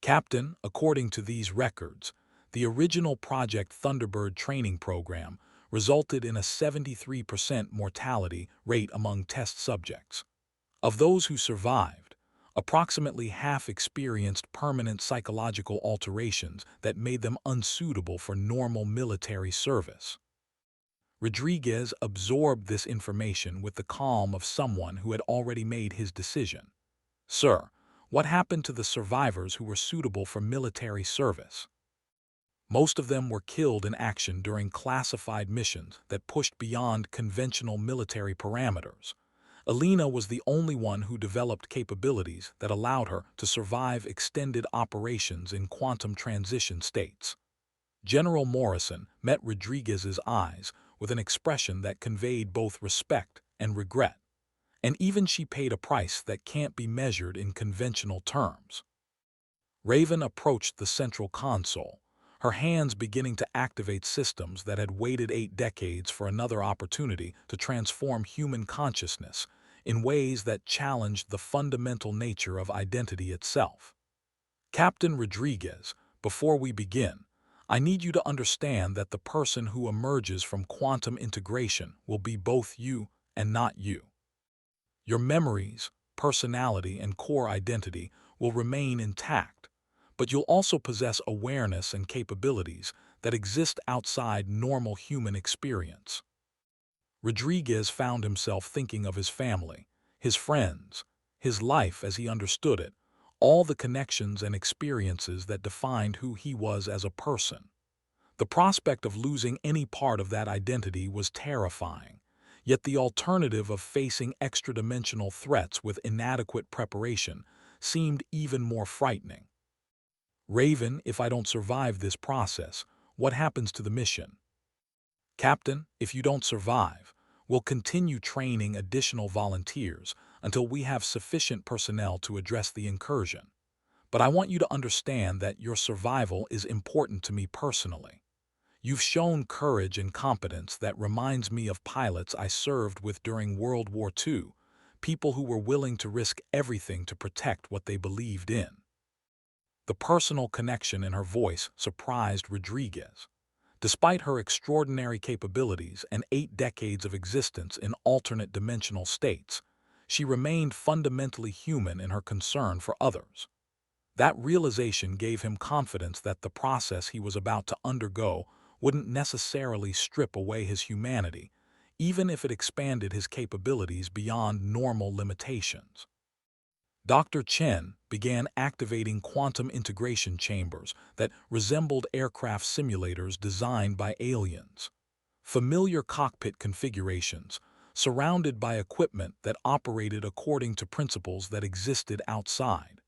Captain, according to these records, the original Project Thunderbird training program resulted in a 73% mortality rate among test subjects. Of those who survived, approximately half experienced permanent psychological alterations that made them unsuitable for normal military service. Rodriguez absorbed this information with the calm of someone who had already made his decision. Sir, what happened to the survivors who were suitable for military service? Most of them were killed in action during classified missions that pushed beyond conventional military parameters. Alina was the only one who developed capabilities that allowed her to survive extended operations in quantum transition states. General Morrison met Rodriguez's eyes with an expression that conveyed both respect and regret, and even she paid a price that can't be measured in conventional terms. Raven approached the central console, her hands beginning to activate systems that had waited 8 decades for another opportunity to transform human consciousness in ways that challenged the fundamental nature of identity itself. Captain Rodriguez, before we begin, I need you to understand that the person who emerges from quantum integration will be both you and not you. Your memories, personality, and core identity will remain intact, but you'll also possess awareness and capabilities that exist outside normal human experience. Rodriguez found himself thinking of his family, his friends, his life as he understood it, all the connections and experiences that defined who he was as a person. The prospect of losing any part of that identity was terrifying, yet the alternative of facing extra-dimensional threats with inadequate preparation seemed even more frightening. Raven, if I don't survive this process, what happens to the mission? Captain, if you don't survive, we'll continue training additional volunteers until we have sufficient personnel to address the incursion. But I want you to understand that your survival is important to me personally. You've shown courage and competence that reminds me of pilots I served with during World War II, people who were willing to risk everything to protect what they believed in. The personal connection in her voice surprised Rodriguez. Despite her extraordinary capabilities and 8 decades of existence in alternate dimensional states, she remained fundamentally human in her concern for others. That realization gave him confidence that the process he was about to undergo wouldn't necessarily strip away his humanity, even if it expanded his capabilities beyond normal limitations. Dr. Chen began activating quantum integration chambers that resembled aircraft simulators designed by aliens. Familiar cockpit configurations, surrounded by equipment that operated according to principles that existed outside.